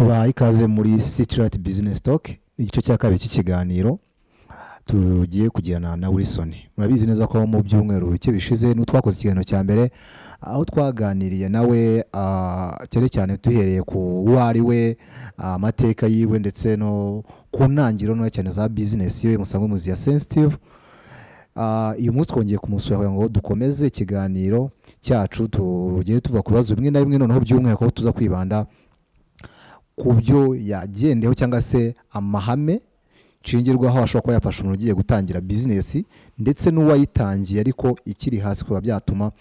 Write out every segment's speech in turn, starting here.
tubaha ikaze muri CITYLIGHT BUSINESS TALKS, igice cya kabiri cy'ikiganiro tugiye kugirana na Wilson. Murabizi neza ko mu byumweru bike bishize n'utwakoze ikiganiro cya mbere aho twaganiriye nawe cyane cyane duhereye ku wari we, amateka yiwe ndetse no ku ntangiriro no cyane za business yiwe musangwe muzi ya sensitive. Uyu munsi twongeye kumusura ngo dukomeze ikiganiro cyacu tugiye tuva ku bibazo bimwe na bimwe, noneho by'umwihariko tuza kwibanda ku byo yagendeho cyangwa se amahame nshingirwaho ashobora kuba yafasha umuntu ugiye gutangira business ndetse n'uwayitangiye ariko ikiri hasi kuba byatuma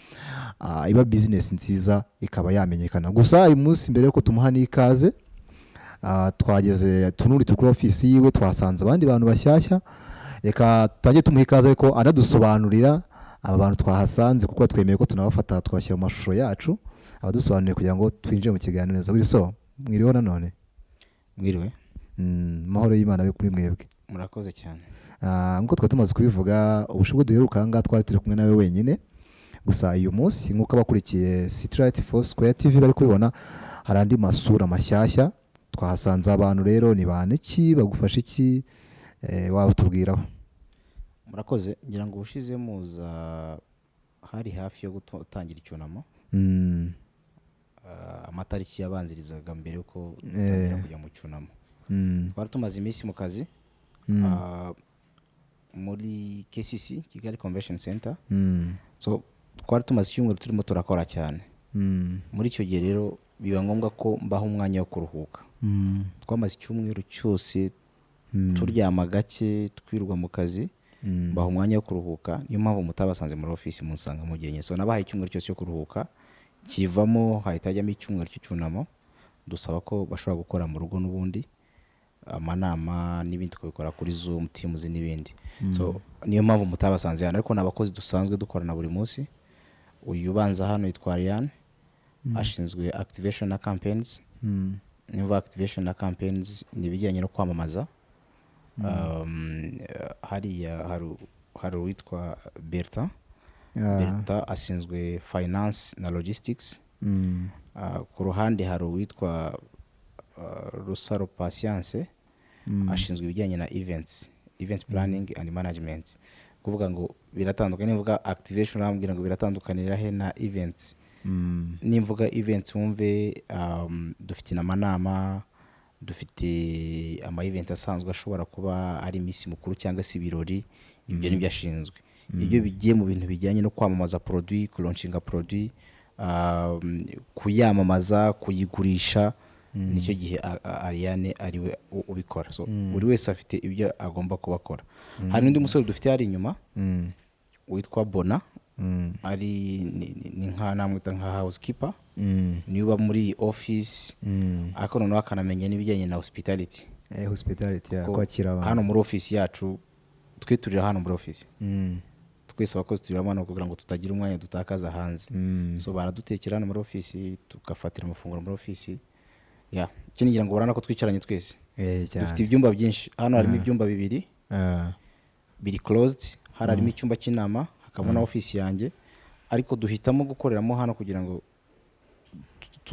iba business nziza ikaba yamenyekana. Gusa uyu munsi mbere yuko tumuha n'ikaze, twageze tunuri kuri office yiwe, twasanze abandi bantu bashyashya. Reka tujye tumuha ikaze ariko anadusobanurira aba bantu twahasanze, kuko twemeye ko tunabafata twashyira mu mashusho yacu abadusobanurire kugira ngo twinjire mu kiganiro neza. Wilson, mwiriwe nanone? Mwiriwe. Mahoro y'Imana abe kuri mwebwe. Murakoze cyane. Nkuko twari tumaze kubivuga, ubushobozi duheruka aha ngaha twari turi kumwe nawe wenyine. Gusa uyu munsi nk'uko abakurikiye CITYLIGHT FOURSQUARE TV bari kubibona, hari andi masura mashyashya twahasanze. Abantu rero ni bane ki, bagufasha iki, waba tubwiraho? Murakoze. Ngira ngo ubushize muza hari hafi yo gutangira icyunamo. Amatariki yabanzirizaga mbere yuko kujya mu cyunamo. Twari tumaze iminsi mu kazi muri KCC, Kigali Convention Center. So twari tumaze icyumweru turimo turakora cyane. Muri icyo gihe rero biba ngombwa ko mbaho umwanya wo kuruhuka. Twamaze icyumweru cyose turyama gake, twirwa mu kazi, mbaho umwanya wo kuruhuka. Niyo mpamvu mutabasanze muri office musanga mugenye. So nabahaye icyumweru cyose cyo kuruhuka, kivamo hahita hajyamo icyumweru cy'icyunamo. Dusaba ko bashobora gukora mu rugo n'ubundi amanama n'ibindi tukabikora kuri Zoom, Teams n'ibindi. So niyo mpamvu mutabasanze hano, ariko n'abakozi dusanzwe dukorana buri munsi. Uyu ubanza hano yitwa Ryan, ashinzwe activation na campaigns. Niba activation na campaigns ni bijyanye no kwamamaza. Hari uwitwa Berta. Berta ashinzwe finance na logistics. Ku ruhande hari uwitwa Rusaro Patience, ashinzwe ibijyanye na events planning and management. Kuvuga ngo biratandukanye. Nivuga activation ambwira ngo biratandukanira he na events. Nimvuga events wumve dufite amanama, dufite ama event asanzwe ashobora kuba ari imisi mukuru cyangwa se ibirori. Ibyo nibyo ashinzwe. Ibyo bigiye mu bintu bijyanye no kwamamaza produit, launching produit, kuyamamaza, kuyigurisha, nicyo gihe Ariane ariwe ubikora. So buri wese afite ibyo agomba kubakora. Hari undi musore dufite hari inyuma witwa Bona, ari ni nka namwita nka housekeeper. Niba muri office ariko noneho akanamenya n'ibijyanye na hospitality. Hospitality kwakira abantu. Hano muri office yacu twe turira hano muri office. Twese abakozi turira hano kugira ngo tutagira umwanya dutakaza hanze. So baradutekera hano muri office, tugafatira amafunguro muri office. Ikindi ngira ngo barana ko twicaranye twese. Dufite ibyumba byinshi. Hano harimo ibyumba bibiri biri closed. Harimo icyumba cy'inama, hakaba na office yanjye, ariko duhitamo gukoreramo hano kugira ngo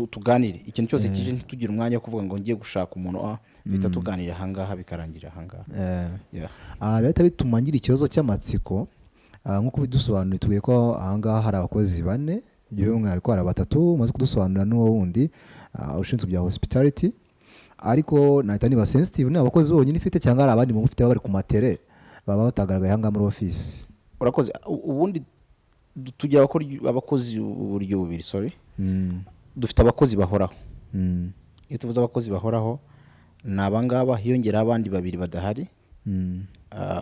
tuganire. Ikintu cyose kije ntitugira umwanya wo kuvuga ngo ngiye gushaka umuntu, bita tuganira hangaha bikarangira hangaha. Leta bituma ngira ikibazo cy'amatsiko. Nkuko bidusobanuriye tugiye ko ahangaha hari abakozi bane, by'umwihariko hari batatu maze kudusobanurira n'uwo wundi ushinzwe bya hospitality. Ariko nahita niba sensitive ni abakozi bonyine ifite cyangwa hari abandi mufite bari ku matere baba batagaragaye hanga muri office? Urakoze. Ubundi tugira abakozi uburyo bubiri. Dufite abakozi bahoraho. Iyo tuvuze abakozi bahoraho ni abangaba, hiyongera abandi babiri badahari.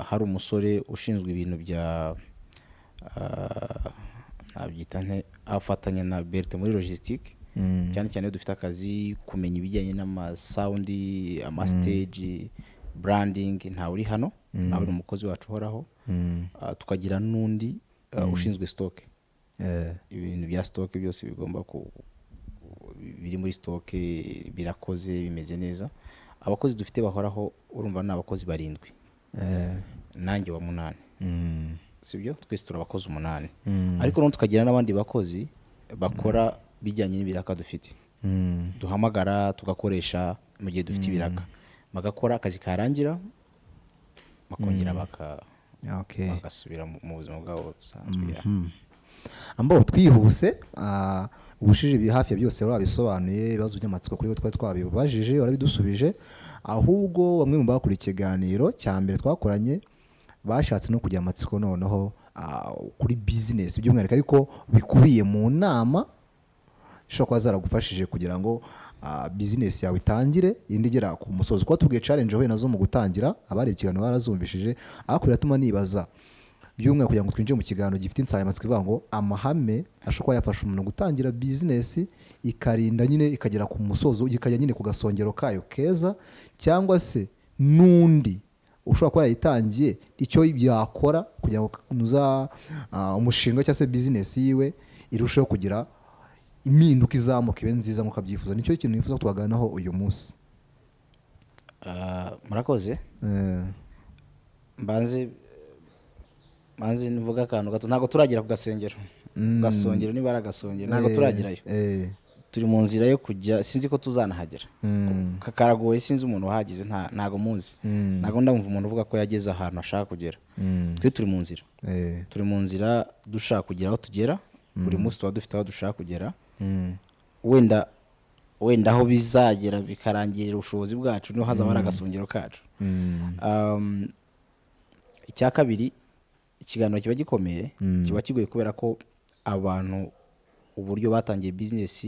Hari umusore ushinzwe ibintu bya nabyita nte afatanya na Berta muri logistique. Cyane cyane dufite akazi kumenya ibijyanye n'ama sound, ama stage, branding. Nta uri hano, nawe ni umukozi wacu uhoraho. Tukagira n'undi ushinzwe stock. Ibintu bya stock byose bigomba biri muri stock birakoze bimeze neza. Abakozi dufite bahoraho urumva ni abakozi barindwi. Nanjye wa 8. Sibyo? Twese turabakozi 8. Ariko no tukagira n'abandi bakozi bakora bijyanye n'ibiraka dufite. Duhamagara tugakoresha mu gihe dufite ibiraka bagakora akazi karangira bakongera bagasubira mu buzima bwabo busanzwe. Ambo twihuse ubushije hafi ya byose wabisobanuye, ibibazo by'amatsiko kuri twari twabibajije warabidusubije, ahubwo bamwe mu bakora ikiganiro cya mbere twakoranye bashatse no kujya amatsiko noneho kuri business by'umwihariko ariko bikubiye mu nama ishobora kuba zaragufashije kugira ngo business yawe itangire indi igera ku musozo. Kuko tubwiye challenge we nazo mu gutangira abari ikiganiro barazumvishije, ariko biratuma nibaza by'umwe kugira ngo twinjire mu kiganiro gifite insanganyamatsiko ivuga ngo amahame ashobora kuba yafasha umuntu gutangira business ikarinda nyine ikagera ku musozo, ikajya nyine ku gasongero kayo keza, cyangwa se n'undi ushobora kuba yayitangiye icyo yakora kugira ngo umushinga cyangwa se business yiwe irusheho kugira impinduka izamuka ibe nziza nk'uko abyifuza. Nicyo kintu nifuza ko twaganiraho uyu munsi. Murakoze. Mbanze nivuga akantu gato, ntabwo turagera ku gasongero. Gasongero niba ari agasongero ntabwo turagerayo. Turi mu nzira yo kujya, sinzi ko tuzanahagera. Kakaragoye, sinzi umuntu wahagize, ntago muzi. Ntago ndamva umuntu uvuga ko yageze ahantu ashaka kugera. Twe turi mu nzira. Turi mu nzira dushaka kugera aho tugera. Buri munsi tuba dufite aho dushaka kugera. Wenda aho bizagera bikarangirira ubushobozi bwacu niho hazaba ari agasongero kacu. Icya kabiri, ikiganiro kiba gikomeye, kiba kigoye kubera ko abantu uburyo batangiye business,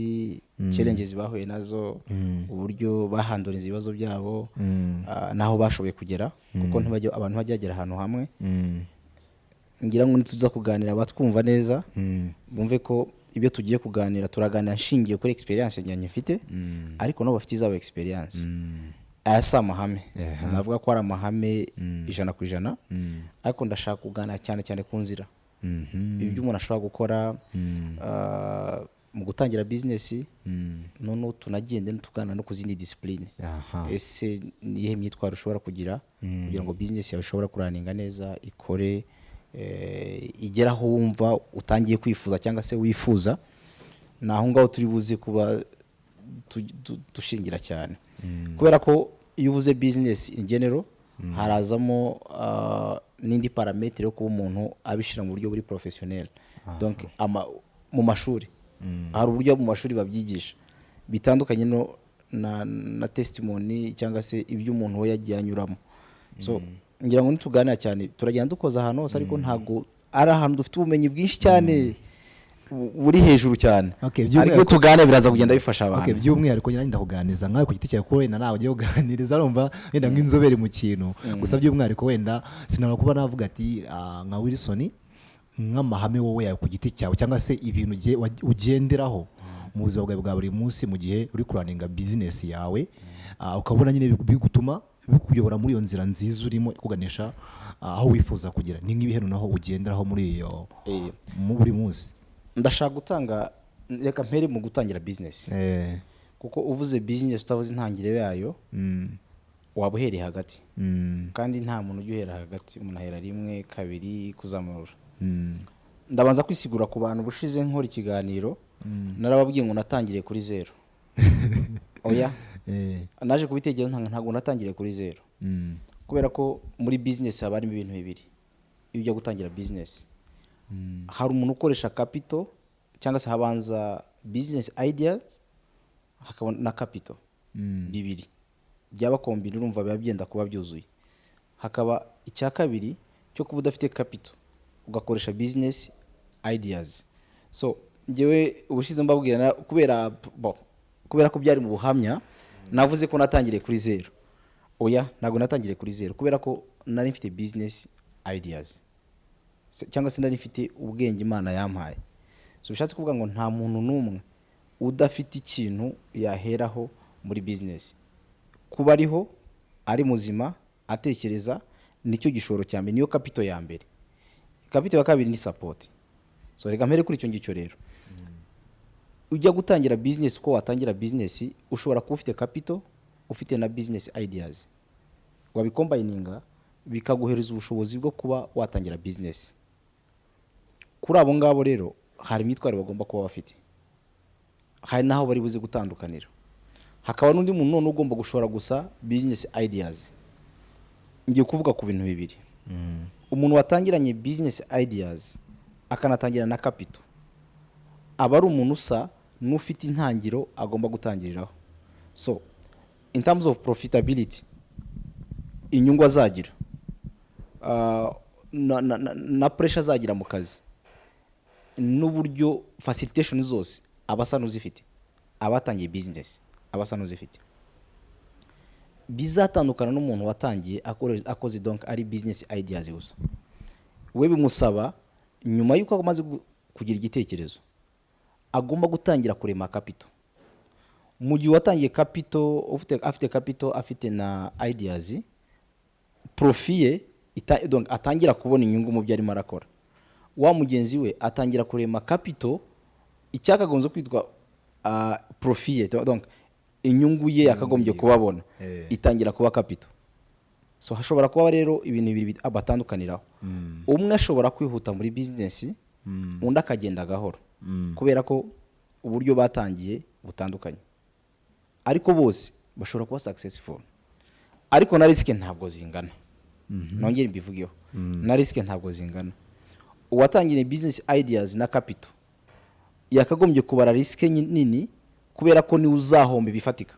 challenges bahuye nazo, uburyo bahanduriza ibibazo byabo, naho bashoboye kugera, kuko abantu bajyagera ahantu hamwe. Ngira ngo nituza kuganira batwumva neza, bumve ko ibyo tugiye kuganira turaganira nshingiye kuri experience yanjye mfite, ariko nabo bafite izabo experience. Aya si amahame, navuga ko ari amahame 100%, ariko ndashaka kuganira cyane cyane ku nzira ibyo umuntu ashobora gukora mu gutangira business, none tunagende tuganira no ku zindi discipline. Ese nihe myitwaro ushobora kugira kugira ngo business yawe ishobora kuraninga neza, ikore igera aho wumva utangiye kwifuza cyangwa se wifuza. Naho ngaho turi buze kuba dushingira cyane, kubera ko iyo uvuze business in general harazamo n'indi parametre yo kuba umuntu abishira mu buryo buri professionnel. Donc mu mashuri hari uburyo mu mashuri babyigisha bitandukanye na testimony cyangwa se ibyo umuntu we yagiye anyuramo. So ngira ngo nituganira cyane turagenda dukoza ahantu hose, ariko ntago ari ahantu dufite ubumenyi bwinshi cyane buri hejuru cyane. Ariko tugane biraza kugenda bifasha abantu. By'umwihariko nyine ndakuganiza nkawe ku giti cyawe ko wenda nawe ugiye kuganiriza urumva wenda nk'inzobere mu kintu, gusa by'umwihariko wenda sinabona kuba navuga ati nka Wilson nk'amahame wowe yawe ku giti cyawe cyangwa se ibintu ugenderaho mu buzima bwawe bwa buri munsi mu gihe uri kuraninga business yawe, ukabona nyine bigutuma bikuyobora muri iyo nzira nziza urimo kuganisha aho wifuza kugira. Ni nk'ibihe naho ugenderaho muri iyo mu buri munsi. Ndashaka gutanga, reka mpere mu gutangira business, kuko uvuze business utavuze intangiriro yayo waba uhereye hagati, kandi nta muntu ujya uhera hagati, umuntu ahera rimwe kabiri kuzamura. Ndabanza kwisigura ku bantu bushize nkora ikiganiro, narababwiye ngo natangiriye kuri 0. Oya, naje kubitekereza ntago natangiriye kuri 0, kubera ko muri business haba harimo ibintu bibiri. Iyo ujya gutangira business hari umuntu ukoresha capital, cyangwa se habanza business ideas hakaba na capital. Bibiri byaba kombine urumva biba byenda kuba byuzuye. Hakaba icya kabiri cyo kuba udafite capital ugakoresha business ideas. So ngewe ubushize mbabwira kubera ko byari mu buhamya navuze ko natangiriye kuri 0. Oya, ntago natangiriye kuri 0, kubera ko nari mfite business ideas, cyangwa se nari mfite ubwenge Imana yampaye. So bishatse kuvuga ngo nta muntu n'umwe udafite ikintu yaheraho muri business. Kuba ariho ari muzima atekereza nicyo gishoro cya mbere, niyo capital ya mbere. Capital ya kabiri ni support. So reka mpere kuri icyo ngicyo rero. Ujya gutangira business, ko watangira business ushobora kuba ufite capital, ufite na business ideas, wabikombininga bikaguhereza ubushobozi bwo kuba watangira business. Kuri abo ngabo rero hari imyitwarire bagomba kuba bafite, hari naho bari buze gutandukanira. hakaba n'undi muntu none ugomba gushora gusa business ideas. Ngiye kuvuga ku bintu bibiri. Umuntu watangiranye business ideas akanatangira na capital aba ari umuntu usa n'ufite intangiro agomba gutangiriraho. So in terms of profitability, inyungu azagira na pressure azagira mu kazi n'uburyo facilitation zose abasa n'uzifite, abatangiye business abasa n'uzifite, bizatandukana n'umuntu watangiye akoze donc ari business ideas gusa. We bimusaba nyuma yuko amaze kugira igitekerezo agomba gutangira kurema capital. Mu gihe watangiye capital, afite capital, afite na ideas, profit donc atangira kubona inyungu mu byo arimo arakora. Wa mugenzi we atangira kurema capital, icyakagonze kwitwa profit, donc inyungu ye yakagombye kubabona itangira kuba capital. So hashobora kuba rero ibintu bibiri abatandukaniraho. Umwe ashobora kwihuta muri business, undi akagenda gahoro, kubera ko uburyo batangiye butandukanye. Ariko bose bashobora kuba successful, ariko na risk ntabwo zingana. Nongere mbivugeho, na risk ntabwo zingana. Uwatangire business ideas na capital yakagombye kubara risk nini, kubera ko ni uzahomba bifatika.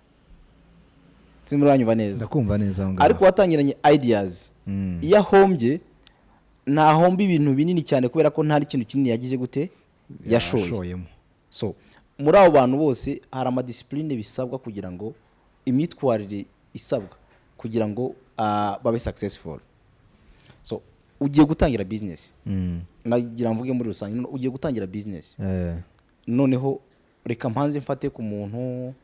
Simuranyumva neza? Ndakumva neza ngo. Ariko watangiranye ideas iyo ahombye ntahomba ibintu binini cyane, kubera ko ntari ikintu kinini yagize gute yashoyemo. So muri abo bantu bose hari ama discipline bisabwa kugira ngo imitwarire isabwa kugira ngo babe successful. So ugiye gutangira business, nagira mvuge muri rusange, ugiye gutangira business, noneho reka mpanze mfate ku muntu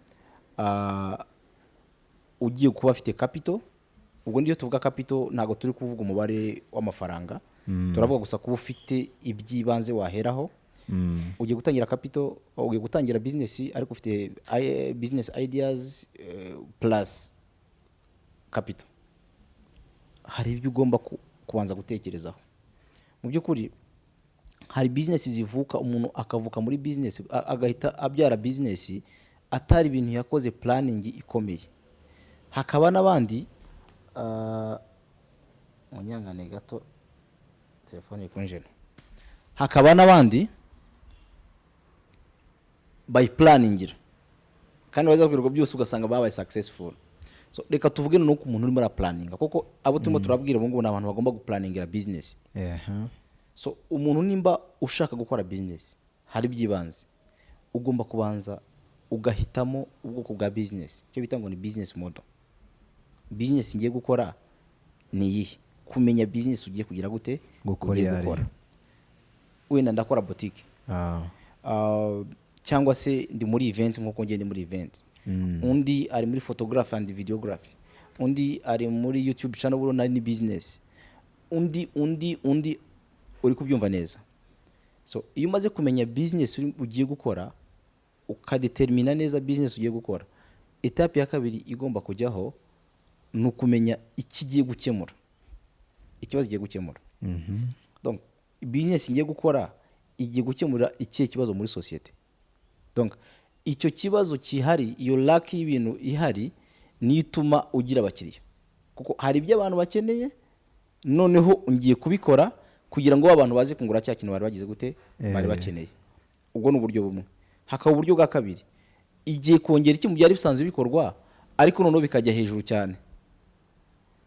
ugiye kuba afite capital. Ubwo ndiyo tuvuga capital ntago turi kuvuga umubare w'amafaranga, turavuga gusa kuba ufite ibyibanze waheraho. Ugiye gutangira capital, ugiye gutangira business, ariko ufite business ideas plus capital. Hari ibyo ugomba kubanza gutekerezaho. Mu by'ukuri hari business zivuka, umuntu akavuka muri business agahita abyara business atari ibintu yakoze planning ikomeye. Hakaba n'abandi munyangane gato telefone ikunjena. Hakaba n'abandi by planning, kandi waza kwirwa byose ugasanga babaye successful. So reka tuvuge no ku muntu uri muri planning, kuko abo turimo turabwira ubu ngubu n'abantu bagomba guplaningira business. So umuntu nimba ushaka gukora business, hari byibanze ugomba kubanza ugahitamo ubwoko bwa business, cyo bita ngo ni business model. Business ngiye gukora ni iyi, kumenya business ugiye kugira gute gukora. Wenda ndakora boutique, cyangwa se ndi muri event nkuko ngende muri event. Undi ari muri photography and videography, undi ari muri YouTube channel, buro nari ni business. Undi uri kubyumva neza. So iyo umaze kumenya business ugiye gukora, ukadetermina neza business ugiye gukora, etape ya kabiri igomba kujyaho nukumenya ikigiye gukemura, ikibazo giye gukemura. Donc business ngiye gukora igiye gukemura ikihe kibazo muri society. Donc icyo kibazo kihari, iyo lack y'ibintu ihari niyo ituma ugira abakiriya, kuko hari ibyo abantu bakeneye, noneho ngiye kubikora kugira ngo abantu baze kungura cya kintu bari bagize gute bari bakeneye. Ubwo n'uburyo bumwe. Hakaba uburyo bwa kabiri, igiye kongera iki mu byari bisanzwe bikorwa, ariko noneho bikajya hejuru cyane.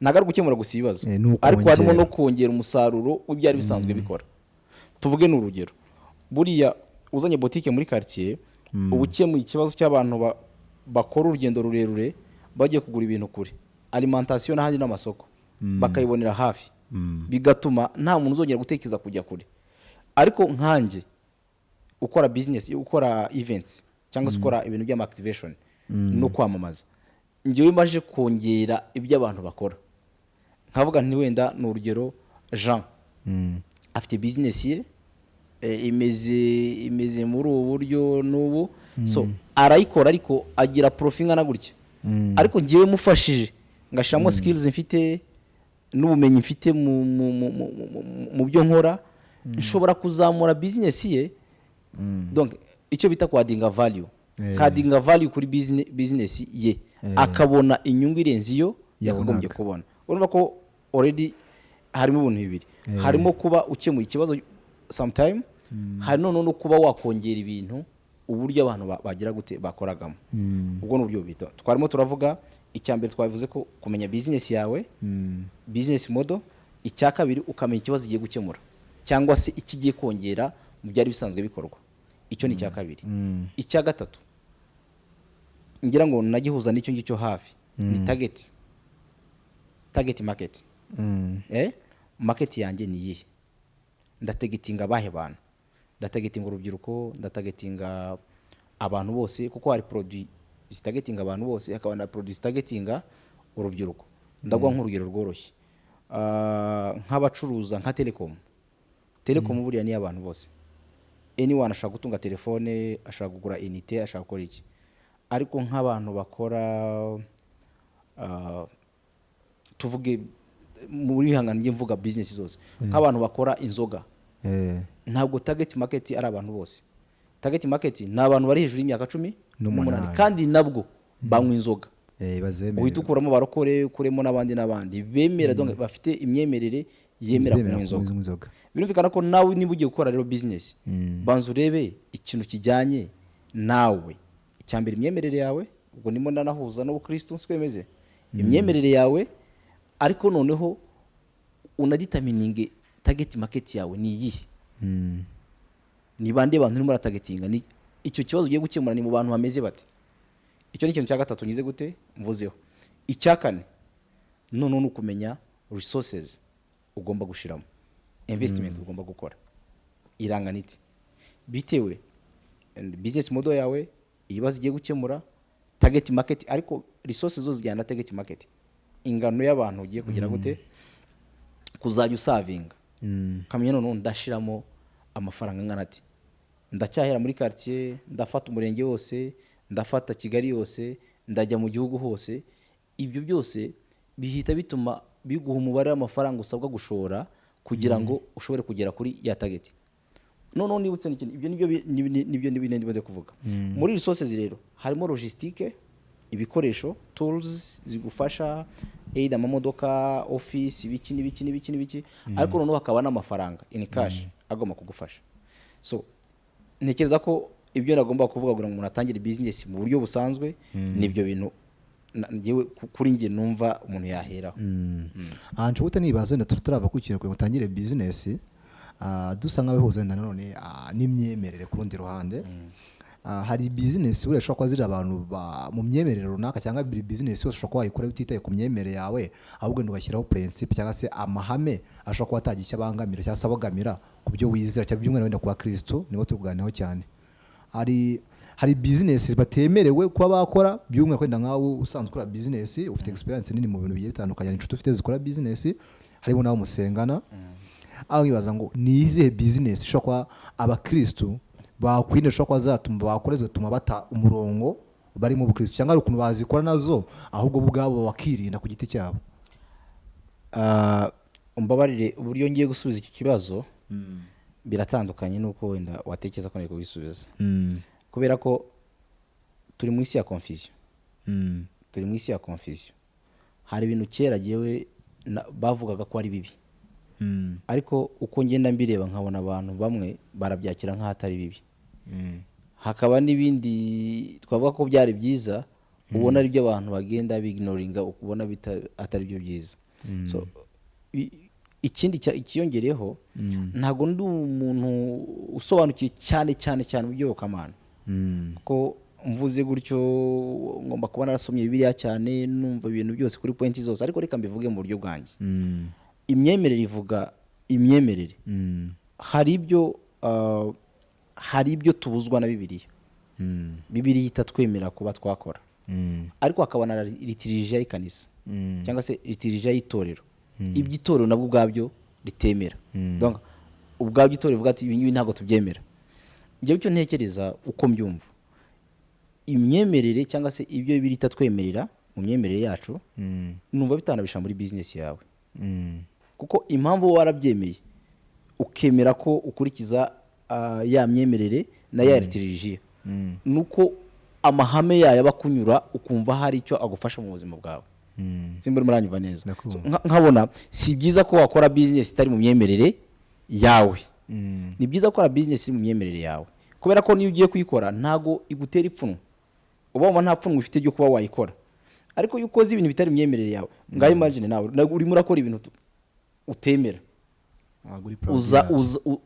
Nagaru gukemura gusa ibibazo, ariko harimo no kongera umusaruro w'ibyari bisanzwe bikora. Tuvuge n'urugero, buriya uzanye boutique muri quartier, ubukemuye ikibazo cy'abantu bakora urugendo rurerure bagiye kugura ibintu kure, alimentation n'ahandi n'amasoko bakayibonera hafi, bigatuma nta muntu uzongera gutekereza kujya kure. Ariko nkanjye ukora business, ukora events cyangwa se ukora ibintu by'ama activation no kwamamaza, ngiye maje kongera ibyo abantu bakora. Nkavuga nti wenda n'urugero Jean afite business ye imeze muri ubu buryo n'ubu, so arayikora ariko agira profit ngana gutya. Ariko ngiye mufashije ngashiramo skills mfite n'ubumenyi mfite mu byo nkora, nshobora kuzamura business ye. Donc icyo bita kwa dinga value, kadinga value kuri business ye akabona inyungu irenze iyo yakagombye kubona. Urumva ko already harimo ubuntu bibiri, harimo kuba ukemuye ikibazo sometime, hari none no kuba wakongera ibintu uburyo abantu bagira gute bakoragamo. Ubwo n'uburyo bita twarimo turavuga. Icyambere twavuze ko kumenya business yawe, business model. Icya kabiri ukamenya ikibazo igiye gukemura cyangwa se ikigiye kongera mu byari bisanzwe bikorwa. Icyo ni icya kabiri. Icya gatatu ngira ngo nagihuza n'icyo ngicyo hafi ni target market. Market yanjye ni yihe? Ndatargetinga abahe bantu? Ndatargetinga urubyiruko, ndatargetinga abantu bose, kuko hari produit targeting abantu bose, hakaba na produit targeting urubyiruko. Ndagwa nk'urugero rworoshye, nk'abacuruza nka telecom buriya ni abantu bose. Anyone ashaka gutunga telefone, ashaka kugura unité, ashaka gukora iki. Ariko nk'abantu bakora tuvuge muri hangana ngiye mvuga business zose, nk'abantu bakora inzoga, ntabwo target market ari abantu bose. Target market ni abantu bari hejuru y'imyaka 18 kandi nabwo banywa inzoga. Uhita ukuramo barokore, ukuremo n'abandi bemera, donc bafite imyemerere yemera kunywa inzoga. Birumvikana ko nawe niba ugiye gukora rero business, banza urebe ikintu kijyanye nawe. Icyambere imyemerere yawe, ubwo nimo nanahuza no Kristo twemeze imyemerere yawe, ariko noneho unadetermining target market yawe ni iyihe. Ni bande bantu urimo targetinga, ni icyo kibazo ugiye gukemura ni mu bantu bameze bate. Icyo ni ikintu cya gatatu ngize gute mvuzeho. Icya kane none no kumenya resources ugomba gushiramo, investment ugomba gukora irangana iti bitewe business model yawe, ibibazo ugiye gukemura, target market. Ariko resources zose zijyana target market, ingano y'abantu ugiye kugira gute kuzajya usavinga. Kamenya none ndashiramo amafaranga ngana ati, ndacyahera muri quartier, ndafata umurenge wose, ndafata Kigali yose, ndajya mu gihugu hose. Ibyo byose bihita bituma biguha umubare w'amafaranga usabwa gushora kugira ngo ushobore kugera kuri ya target. None nibutse ibyo nibyo ndibaze kuvuga. Muri resources rero harimo logistique, ibikoresho, tools zigufasha, either amamodoka, office, ibiki. Ariko noneho hakaba n'amafaranga in cash agomba kugufasha. So ntekereza ko ibyo nagomba kuvuga kugira ngo umuntu atangire business mu buryo busanzwe nibyo bintu ngewe kuri nge numva umuntu yaheraho. Nshobora nibaza nda turava ku kintu ngo utangire business, dusa nk'abihuza nanone n'imyemerere ku rundi ruhande. Hari business buriya ushobora kuba ziri abantu mu myemerere runaka, cyangwa business yose ushobora kuba wayikora bititaye ku myemerere yawe, ahubwo ntugashyiraho principe cyangwa se amahame ashobora kuba atagira icyo abangamira cyangwa se abogamira ku byo wizera, cyangwa by'umwana wenda kuba Kristo nibo tuvuganeho cyane. Hari business batemerewe kuba bakora, by'umwe kwenda nkawe usanzwe ukora business, ufite experience nini mu bintu bigiye bitandukanye, inshuti ufite zikora business, harimo nawe musengana. Aho ibaza ngo ni izihe business ishobora kuba abakristo bakwinde shobora kuba zatuma bakoreze tuma bata umurongo bari mu bukristo, cyangwa ari ukuntu bazikora nazo ahubwo ubwabo bakirinda ku giti cyabo. Umbabarire uburyo ngiye gusubiza iki kibazo biratandukanye nuko wenda watekereza ko niko bisubiza. Kubera ko turi mu isi ya confusion. Hari ibintu kera giyewe bavugaga ko ari bibi, ariko uko ngenda mbireba nkabona abantu bamwe barabyakira nk'ahatari bibi. Hakaba n'ibindi twavuga ko byari byiza, ubona ari byo abantu bagenda bignoringa, ukubona atari byo byiza. So ikindi ikiyongereho, ntago ndi umuntu usobanukiye cyane mu by'okamana, ko mvuze gutyo ngomba kuba narasomye Bibiliya cyane, numva ibintu byose kuri point zose, ariko reka mbivuge mu buryo bwanjye. Imyemerere ivuga imyemerere. Hari ibyo tubuzwa na Bibiliya. Bibiliya itatwemera kuba twakora, ariko hakaba na liturgia y'ikanisa cyangwa se liturgia y'itorero. Iby'itorero nabwo ubwabyo ritemera. Donc ubwabyo itorero ivuga ati ibi ntabwo tubyemera. Njye cyo ntekereza uko mbyumva, imyemerere cyangwa se ibyo Bibiliya itatwemerera mu myemerere yacu, numva bitanabisha muri business yawe. Kuko impamvu warabyemeye ukemera ko ukurikiza ya myemerere na ya liturgia, nuko amahame yayo abakunyura ukumva hari icyo agufasha mu buzima bwawe. Simbere muranyumva neza. So, nkabona si byiza ko wakora business itari mu myemerere yawe. Ni byiza gukora business iri mu myemerere yawe, kubera ko niyo ugiye kuyikora ntago igutera ipfunwe. Uba nta pfunwe ufite ryo kuba wayikora. Ariko iyo ukoze ibintu bitari mu myemerere yawe, ngaho imagine nawe urimo urakora ibintu utemera,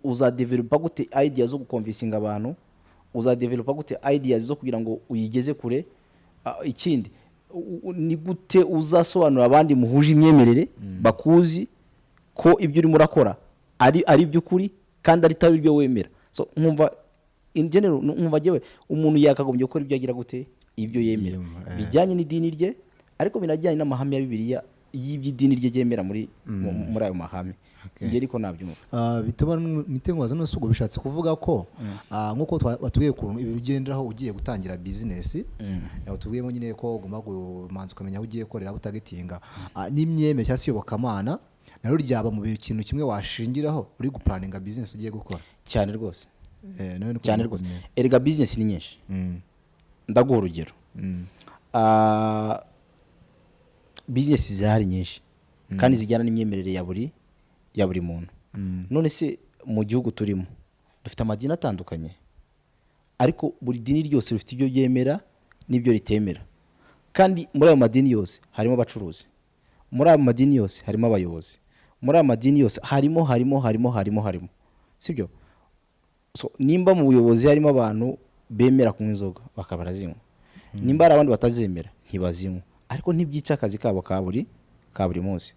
uza developa gute ideas zo guconvincinga abantu, uza developa gute ideas zo kugira ngo uyigeze kure. Ikindi ni gute uzasobanura abandi muhuje imyemerere bakuzi ko ibyo urimo urakora ari by'ukuri kandi ari tabi ibyo wemera. So nkumva in general, nkumva jewe umuntu yakagombye gukora ibyo agira gute ibyo yemera bijyanye n'idini rye, ariko binajyanye n'amahame ya Bibiliya y'iby'idini rye yemera muri ayo mahame. Ngiye ariko nabyumva bituma nitengubaza no sugo bishatse kuvuga ko nkuko watubwiye ku ibintu ugenderaho ugiye gutangira business, watubwiyemo nyine ko ugomba kumanza ukamenya aho ugiye korera utagitinga n'imyeme cyangwa se yobokamana naro ryaba mu kintu kimwe washingiraho uri guplaninga business ugiye gukora. Cyane rwose cyane rwose. Erega business ni nyinshi. Ndaguha urugero. Business zirahari nyinshi kandi zijyana n'imyemerere ya buri muntu. None se mu gihugu turimo dufite amadini atandukanye, ariko buri dini ryose rifite ibyo ryemera n'ibyo ritemera, kandi muri ayo madini yose harimo abacuruzi, muri ayo madini yose harimo abayobozi, muri ayo madini yose harimo sibyo? So nimba mu buyobozi harimo abantu bemera kunywa inzoga bakaba barazinywa, nimba ari abandi batazemera ntibazinywa, ariko ntibyica akazi kabo ka buri munsi.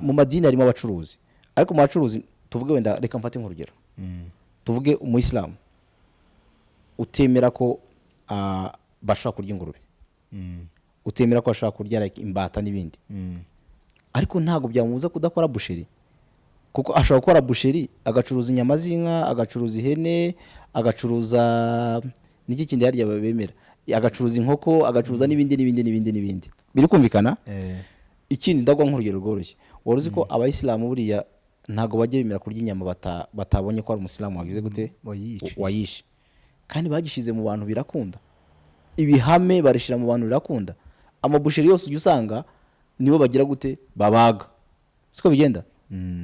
Mu madini harimo abacuruzi, ariko mu bacuruzi tuvuge wenda reka mfate nk'urugero, tuvuge umuyisilamu utemera ko bashaka kurya ingurube, utemera ko bashaka kurya imbata n'ibindi, ariko ntago byamubuza kudakora busheri, kuko ashobora gukora busheri agacuruza inyama z'inka, agacuruza ihene, agacuruza n'iki kindi yarya bemera, agacuruza inkoko, agacuruza n'ibindi. Biri kumvikana? Ikindi ndagwa nk'urugero rworoshye, waruzi ko abayisilamu buriya ntago bajya bemera kurya inyama batabonye ko ari umusilamu wagize gute wayishe, kandi bagishize mu bantu birakunda, ibihame barishira mu bantu birakunda. Amabusheri yose ujya usanga nibo bagira gute babaga, siko bigenda.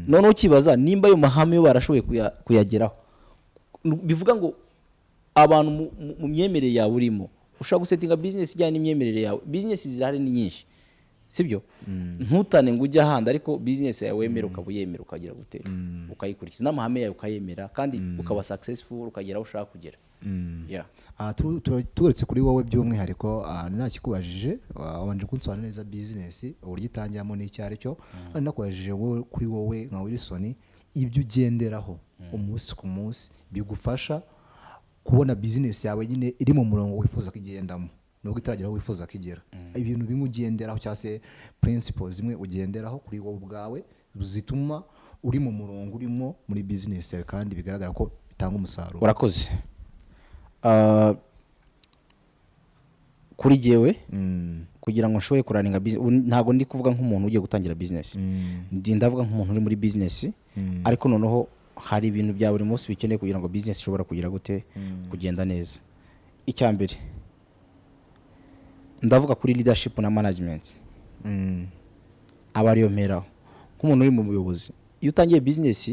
Noneho kibaza nimba ayo mahame yo barashoboye kuyageraho, bivuga ngo abantu mu myemerere yawe urimo ushaka gusetinga business ijyanye n'imyemerere yawe. Business zirahari ni nyinshi, sibyo? Ntutane ngo ujya ahandi, ariko business yawe wemera ukabuyemera ukagira gute ukayikurikiza n'amahame yawe ukayemera, kandi ukaba successful ukagera aho ushaka kugera. Tugarutse kuri wowe by'umwihariko, nakikubajije wabanje kunsobanurira neza business uburyo itangiramo n'icyo ari cyo, nakubajije kuri wowe nka Wilson ibyo ugenderaho umunsi ku munsi bigufasha kubona business yawe nyine iri mu murongo wifuza kugendamo nubwo itarageraho wifuza kigera. Ibintu bimwe ugenderaho cyangwa se principles zimwe ugenderaho kuri wowe ubwawe zituma uri mu murongo urimo muri business yawe kandi bigaragara ko bitanga umusaruro. Urakoze. Kuri jewe kugira ngo nshobore kuraninga business, ntago ndi kuvuga nk'umuntu ugiye gutangira business, ndi ndavuga nk'umuntu uri muri business, ariko noneho hari ibintu bya buri munsi bikeneye kugira ngo business ishobora kugira gute kugenda neza. Icyambere ndavuga kuri leadership na management. Abariyo mperaho nk'umuntu uri mu buyobozi, iyo utangiye business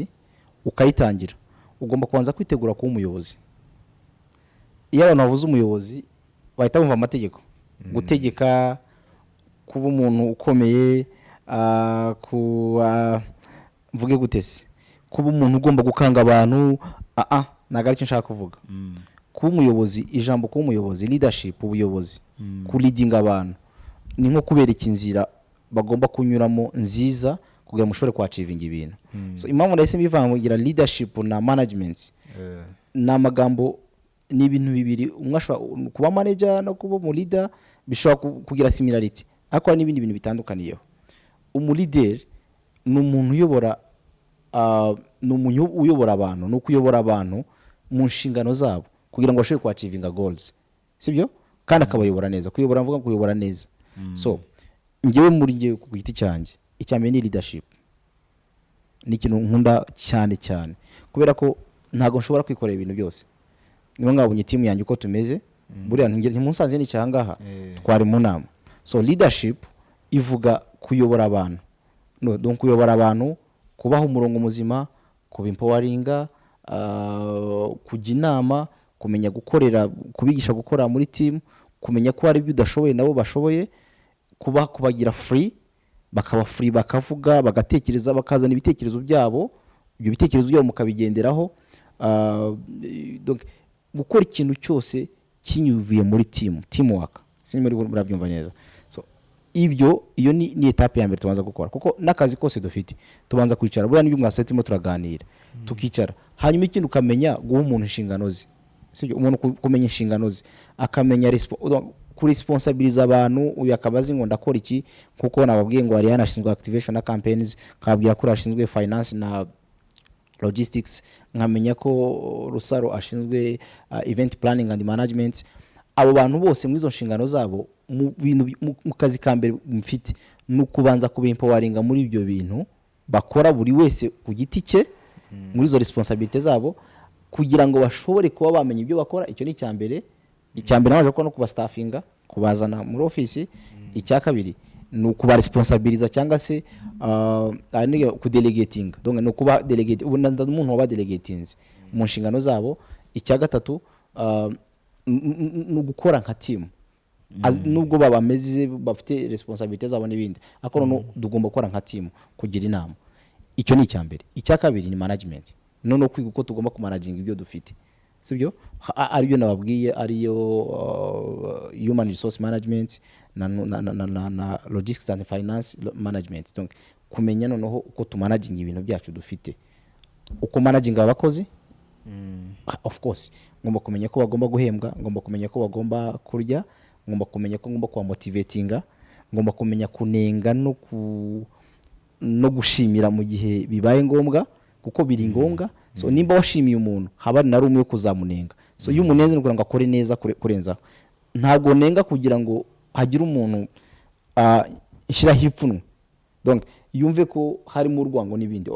ukayitangira ugomba kubanza kwitegura kuba umuyobozi. Iyo abantu bavuze umuyobozi bahita bumva amategeko, gutegeka, kuba umuntu ukomeye, mvuge gutese, kuba umuntu ugomba gukanga abantu, ntago aricyo nshaka kuvuga. Kuba umuyobozi, ijambo kuba umuyobozi, leadership, ubuyobozi, ku leading abantu ni nko kubereka inzira bagomba kunyuramo nziza kugira ngo mushobore kwachivinga ibintu. So impamvu nahise mbivangira leadership na management, na magambo ni ibintu bibiri, umwe ashobora kuba manager no kuba mu leader bishobora kugira similarity, ariko hari n'ibindi bintu bitandukaniyeho. Umuleader ni umuntu uyobora, uyobora abantu, no kuyobora abantu mu nshingano zabo kugira ngo bashobore kwachivinga goals, sibyo? Kandi akabayobora neza. Kuyobora mvuga kuyobora neza. So ngewe muri ngewe ku giti cyanjye icyambere ni leadership, ni ikintu nkunda cyane kubera ko ntago nshobora kwikorera ibintu byose. Niyo ngabonye team yanjye uko tumeze, buriya ntimusanze ni cyangaha twari mu nama. So leadership ivuga kuyobora abantu, no donc kuyobora abantu, kubaha umurongo muzima, kubimpawaringa, kujya inama, kumenya gukorera, kubigisha gukora muri team, kumenya ko hari ibyo udashoboye nabo bashoboye, kubagira free, bakaba free, bakavuga, bagatekereza, bakazana ibitekerezo byabo, ibyo bitekerezo byabo mukabigenderaho. Donc gukora ikintu cyose kinyuviye muri teamwork, muri murabyumva neza. So iyo ni etape ya mbere tubanza gukora, kuko n'akazi kose dufite tubanza kwicara, buriya n'ibyo mwasetse turaganira tukicara, hanyuma ikindi ukamenya guha umuntu inshingano ze, sibyo? Umuntu kumenya inshingano ze, akamenya kuresponsabiliza abantu. Uyu akabazi ngo ndakora iki, kuko nababwiye ngo Ariana ashinzwe activation na campaigns, kababwira ko ashinzwe finance na logistics, nkamenya ko Rusaro ashinzwe event planning and management. Abo bantu bose muri izo nshingano zabo, mu kazi ka mbere mfite nukubanza kubimpawaringa muri ibyo bintu bakora, buri wese ku giti cye muri izo responsibility zabo, kugira ngo bashobore kuba bamenya ibyo bakora. Icyo ni icyambere. Nabaje ko no kuba staffinga, kubazana muri office. Icya kabiri ni ukuba responsabiliza cyangwa se ku delegating, donc no kuba delegate, umuntu waba delegatinze mu nshingano zabo. Icya gatatu no gukora nka team, nubwo babameze bafite responsibility zabo n'ibindi, akora no dugomba gukora nka team, kugira inama. Icyo ni icyambere. Icya kabiri ni management, no kwiga uko tugomba kumanaginga ibyo dufite, sibyo? Ariyo nababwiye, ariyo human resource management na logistics and finance management. Donc kumenya noneho uko tumanaginga ibintu byacu dufite, uko managinga abakozi. Of course ngomba kumenya ko bagomba guhembwa, ngomba kumenya ko bagomba kurya, ngomba kumenya ko ngomba kuba motivatinga, ngomba kumenya kunenga no gushimira mu gihe bibaye ngombwa, kuko biri ngombwa. So nimba washimiye umuntu, haba na rumwe yo kuzamunenga. So iyo umuneze nukugira ngo akore neza kurenzaho, ntabwo nenga kugira ngo hagire umuntu ishiraho ipfunwe, donc yumve ko harimo urwango n'ibindi.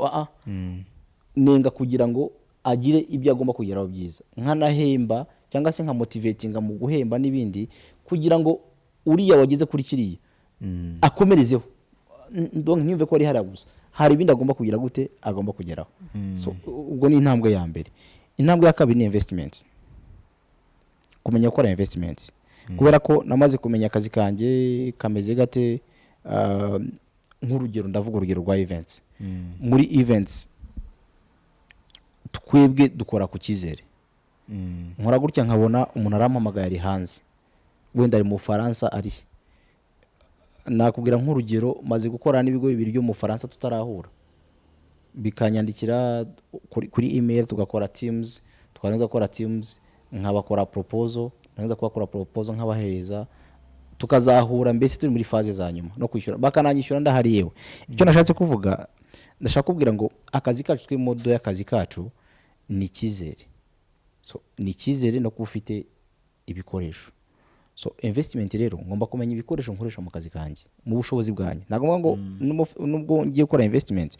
Nenga kugira ngo agire ibyo agomba kugeraho byiza, nkanahemba cyangwa se nka motivatinga mu guhemba n'ibindi, kugira ngo uriya wageze kuri kiriya akomerezeho. Donc nyumve ko ari hari gusa, hari ibindi agomba kugira gute, agomba kugeraho. So ubwo ni intambwe ya mbere. Intambwe ya kabiri ni investment, kumenya gukora investment. Kubera ko namaze kumenya akazi kanjye kameze gate, nk'urugero ndavuga urugero rwa events. Muri events twebwe dukora ku cyizere. Nkora gutya nkabona umuntu arampamagaye ari hanze, wenda ari mu Faransa, ari nakubwira nk'urugero, maze gukora n'ibigo bibiri byo mu Faransa tutarahura, bikanyandikira kuri email, tugakora teams, twarangiza gukora teams, nkabakora proposal, narangiza kubakora proposal nkabahereza, tukazahura, mbese turi muri phase za nyuma no kwishyura, bakananyishyura ndahari yewe. Icyo nashatse kuvuga, ndashaka kubwira ngo akazi kacu tw'imodo y'akazi kacu ni cyizere. So ni cyizere no kuba ufite ibikoresho. So investment rero ngomba kumenya ibikoresho nkoresha mu kazi kanjye, mu bushobozi bwanjye. Ntabwo ngo nubwo ngiye gukora investment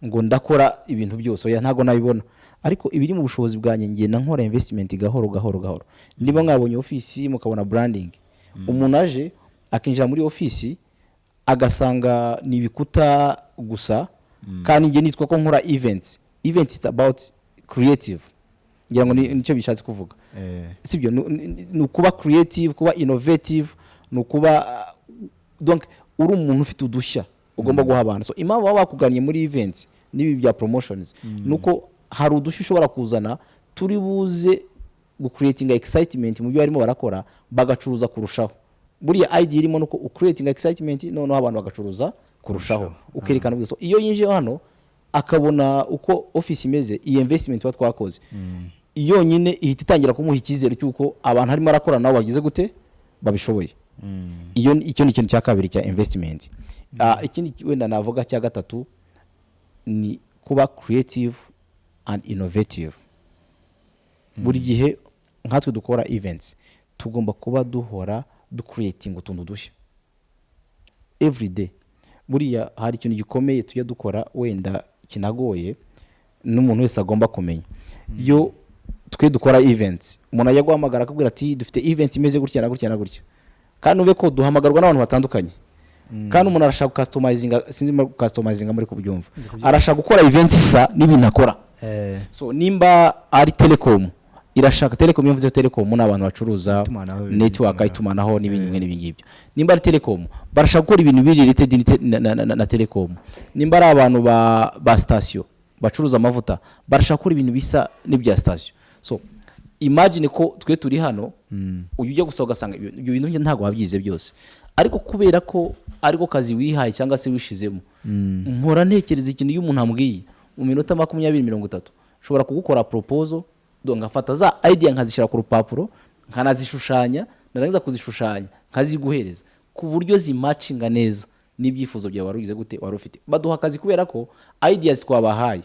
ngo ndakora ibintu byose, oya, ntago nabibona, ariko ibiri mu bushobozi bwanjye ngenda nkora investment gahoro. Niba mwabonye office mukabona branding, umuntu aje akinjira muri office agasanga ni ibikuta gusa, kandi ngiye nitwa ko nkora events is about creative, ngira ngo nicyo bishatse kuvuga. Sibyo? Ni kuba creative, kuba innovative, ni kuba donc uri umuntu ufite udushya ugomba guha abantu. So impamvu baba bakuganye muri events n'ibi bya promotions, nuko hari udushya ushobora kuzana turi buze creating excitement mu byo barimo barakora, bagacuruza kurushaho. Buriya idea irimo nuko creating excitement, noneho abantu bagacuruza kurushaho, ukerekana bwiza. So iyo yinje hano akabona uko office imeze, iyi investment twakoze, iyo nyine ihita itangira kumuha icyizere cyuko abantu harimo arakora nabo bagize gute, babishoboye. Icyo ni ikintu cya kabiri cya investment. Ikindi wenda navuga cya gatatu ni kuba creative and innovative. Buri gihe nkatwe dukora events tugomba kuba duhora creating utuntu dushya every day. Buriya hari ikintu gikomeye tujya dukora wenda kinagoye n'umuntu wese agomba kumenya. Yo twe dukora events umuntu ajya guhamagara akubwira ati dufite event imeze gutya na gutya na gutya kandi ube ko duhamagarwa n'abantu batandukanye kandi umuntu arashaka customizinga sinzi customizinga muri kubyumva arashaka gukora event isa n'ibintu akora so nimba ari telecom irashaka telecom yumvize telecom n'abantu bacuruza network itumanaho n'ibindi ngibyo nimba ari telecom barashaka gukora ibintu biri related na telecom nimba ari abantu ba station bacuruza amavuta barashaka gukora ibintu bisa n'ibya station so imagine ko twe turi hano uyu ujya gusa ugasanga ibyo bintu ntago wabyize byose ariko kubera ko ariko kazi wihaye cyangwa se wishizemo mpora ntekereza ikintu iyo umuntu ambwiye mu minota 20-30 ushobora kugukora proposal ngafata za idea nkazishira ku rupapuro nkanazishushanya narangiza kuzishushanya nkaziguhereza ku buryo zimatchinga neza n'ibyifuzo byawe warugize gute wari ufite baduha akazi kubera ko ideas twabahaye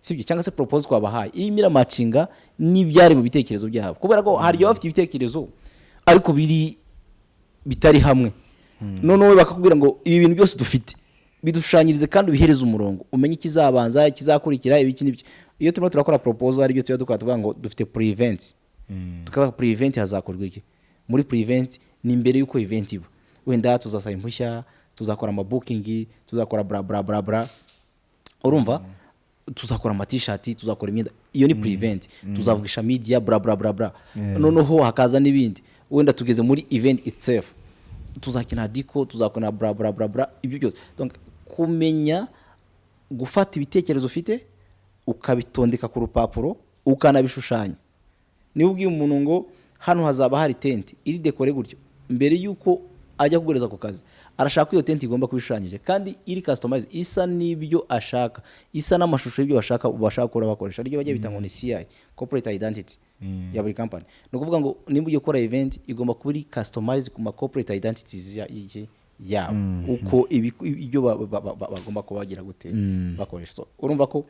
sibyo cyangwa se proposal twabahaye imira matchinga n'ibyari mu bitekerezo byabo kubera ko hari bafite ibitekerezo ariko bitari hamwe none bakakubwira ngo ibi bintu byose dufite bidushushanyirize kandi ubihereze umurongo umenye ikizabanza ikizakurikira ibiki n'ibiki iyo turimo turakora proposal ari byo tuya tuvuga ngo dufite pre-event tukaba pre-event hazakorwa iki muri pre-event ni mbere yuko event iba wenda tuzasaba impushya tuzakora ama booking tuzakora bla bla bla bla urumva tuzakora ama t-shirt tuzakora imyenda iyo ni pre-event tuzavugisha media bla bla bla bla noneho hakaza n'ibindi wenda tugeze muri event itself tuzakina diko tuzakora bla bla bla bla ibyo byose donc kumenya gufata ibitekerezo ufite ukabitondeka ku rupapuro ukanabishushanya niba ubwiye umuntu ngo hano hazaba hari tent iri dekore gutyo mbere yuko ajya kugureza ku kazi arashaka iyo tent igomba kubishushanyije kandi iri customize isa n'ibyo ashaka isa n'amashusho y'ibyo bashaka kora bakoresha aryo bajya bitanga ni CI corporate identity ya buri company no kuvuga ngo nimba ugiye gukora event igomba kuba iri customize ku ma corporate identities yabo uko ibyo bagomba kuba bagira gute bakoresha so urumva ko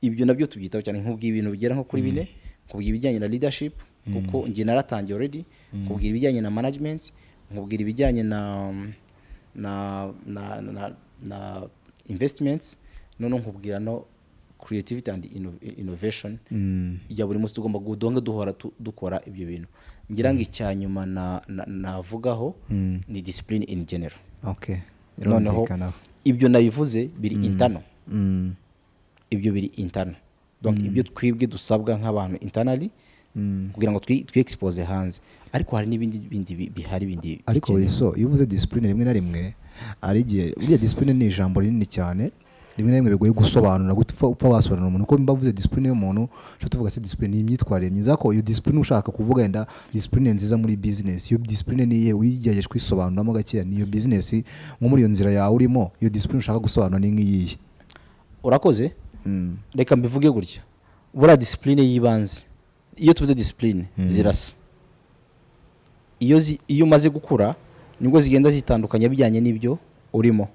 ibyo nabyo tubyitaho cyane nk'ubwiye ibintu bigera nko kuri bine kubwira ibijyanye na leadership kuko ngiye naratangiye already kubwira ibijyanye na management nkubwira ibijyanye na investments none nkubwira no creativity and innovation ya buri munsi tugomba gudonga duhora dukora ibyo bintu ngira ngo icyanyuma navugaho ni discipline in general okay noneho ibyo nabivuze biri internal ibyo biri internal donc ibyo twibwe dusabwa nk'abantu internally kugira ngo twi-expose hanze ariko hari n'ibindi bihari bindi ariko so iyo uvuze discipline rimwe na rimwe ari gihe uriya discipline ni ijambo rinini cyane rimwe na rimwe bigoye gusobanura upfa wasobanura umuntu ko mbavuze discipline y'umuntu cyo tuvuga se discipline ni imyitwarire myiza ko iyo discipline ushaka kuvuga enda discipline nziza muri business iyo discipline niye wigejeje kwisobanuramo gakeya niyo business nko muri iyo nzira yawe urimo iyo discipline ushaka gusobanura ni ngiyi urakoze reka mbivuge gutya bura discipline yibanze iyo tuvuze discipline zirasa iyo maze gukura nibwo zigenda zitandukanya bijyanye n'ibyo urimo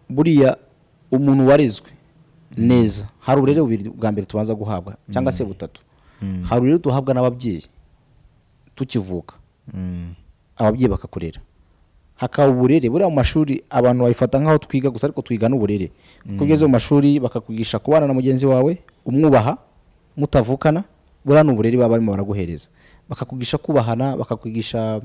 buriya umuntu warezwe neza hari uburere bubiri bwa mbere tubanza guhabwa cyangwa se butatu hari uburere duhabwa n'ababyeyi tukivuka ababyeyi bakakurera hakaba uburere buriya mu mashuri abantu bayifata nk'aho twiga gusa ariko twiga n'uburere kuko ugeze mu mashuri bakakwigisha kubana na mugenzi wawe umwubaha mutavukana buriya n'uburere baba barimo baraguhereza bakakwigisha kubahana bakakwigisha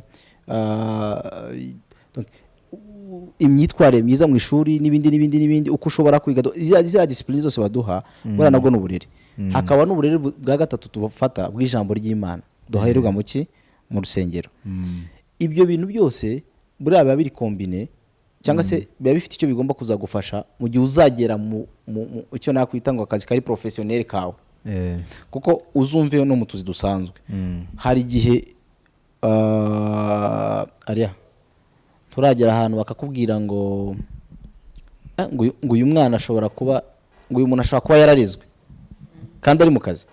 imyitwarire myiza mu ishuri n'ibindi uko ushobora kwiga ziriya discipline zose baduha buriya nabwo n'uburere hakaba n'uburere bwa gatatu tubafata bw'ijambo ry'Imana duhaherwa mu ki mu rusengero ibyo bintu byose buriya biba biri kombine cyangwa se biba bifite icyo bigomba kuzagufasha mu gihe uzagera mu icyo nakwita ngo akazi kari professionnel kawe kuko uzumve no mu tuzi dusanzwe hari igihe ariya turagera ahantu bakakubwira ngo uyu mwana ashobora kuba ngo uyu muntu ashobora kuba yararezwe kandi ari mu kazi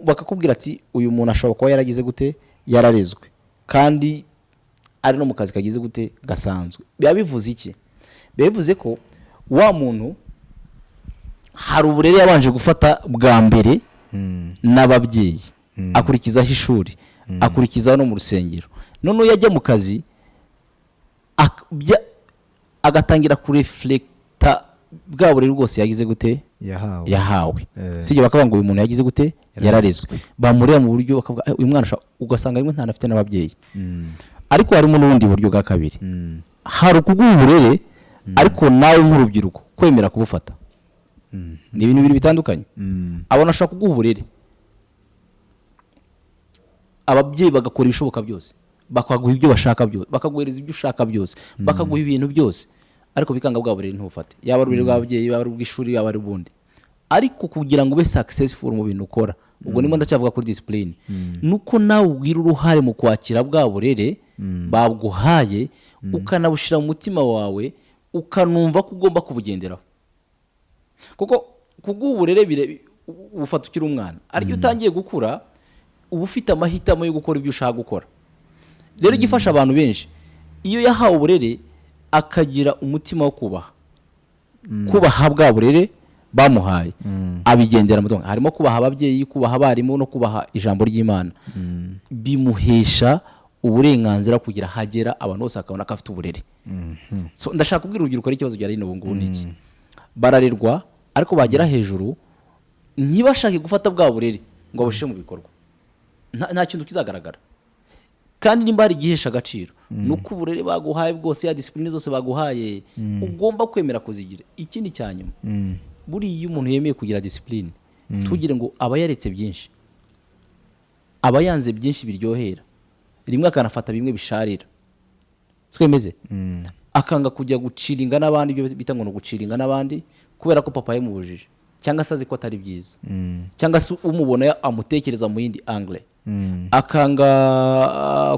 bakakubwira ati uyu muntu ashobora kuba yaragize gute yararezwe kandi ari no mu kazi kagize gute gasanzwe biba bivuze iki biba bivuze ko wa muntu hari uburere yabanje gufata bwa mbere n'ababyeyi akurikizaho ishuri akurikizaho no mu rusengero none yajya mu kazi agatangira kureflecta bwa burere bwose yagize gute yahawe sijye bakavuga ngo uyu muntu yagize gute yararezwe bamureba mu buryo bakavuga uyu mwana ugasanga rimwe ntanafite n'ababyeyi ariko harimo n'ubundi buryo bwa kabiri hari ukuguha uburere ariko nawe nk'urubyiruko kwemera kubufata ni ibintu bibiri bitandukanye abona ashaka kuguha uburere ababyeyi bagakora ibishoboka byose bakaguha ibyo bashaka byose bakaguhereza ibyo ushaka byose bakaguha ibintu byose ariko bikanga bwa burere ntufate yaba ari uburere bw'ababyeyi yaba ari ubw'ishuri yaba ari ubundi ariko kugira ngo ube successful mu bintu ukora ubwo nimo ndacyavuga kuri discipline nuko nawe ubwira uruhare mu kwakira bwa burere baguhaye ukanabushira mu mutima wawe ukanumva ko ugomba kubugenderaho kuko kuguha uburere ufata ukiri umwana ariko utangiye gukura uba ufite amahitamo yo gukora ibyo ushaka gukora rero igifasha abantu benshi iyo yahawe uburere akagira umutima wo kubaha bwa burere bamuhaye abigendera mu harimo kubaha ababyeyi kubaha abarimu no kubaha ijambo ry'Imana bimuhesha uburenganzira kugira hagera abantu bose akabona ko afite uburere so ndashaka kubwira urubyiruko ikibazo cyari no bungu niki bararerwa ariko bagera hejuru ntibashake gufata bwa burere ngo abushe mu bikorwa nta kintu kizagaragara kandi nimba hari igihesha agaciro nuko uburere baguhaye bwose ya discipline zose baguhaye ugomba kwemera kuzigira ikindi cyanyuma buri iyo umuntu yemeye kugira discipline tugire ngo aba yaretse byinshi aba yanze byinshi biryohera rimwe akanafata bimwe bisharira twemeze akanga kujya guciringa n'abandi byo bita ngo no guciringa n'abandi kubera ko papa yamubujije cyangwa se azi ko atari byiza cyangwa se umubona amutekereza mu yindi angle akanga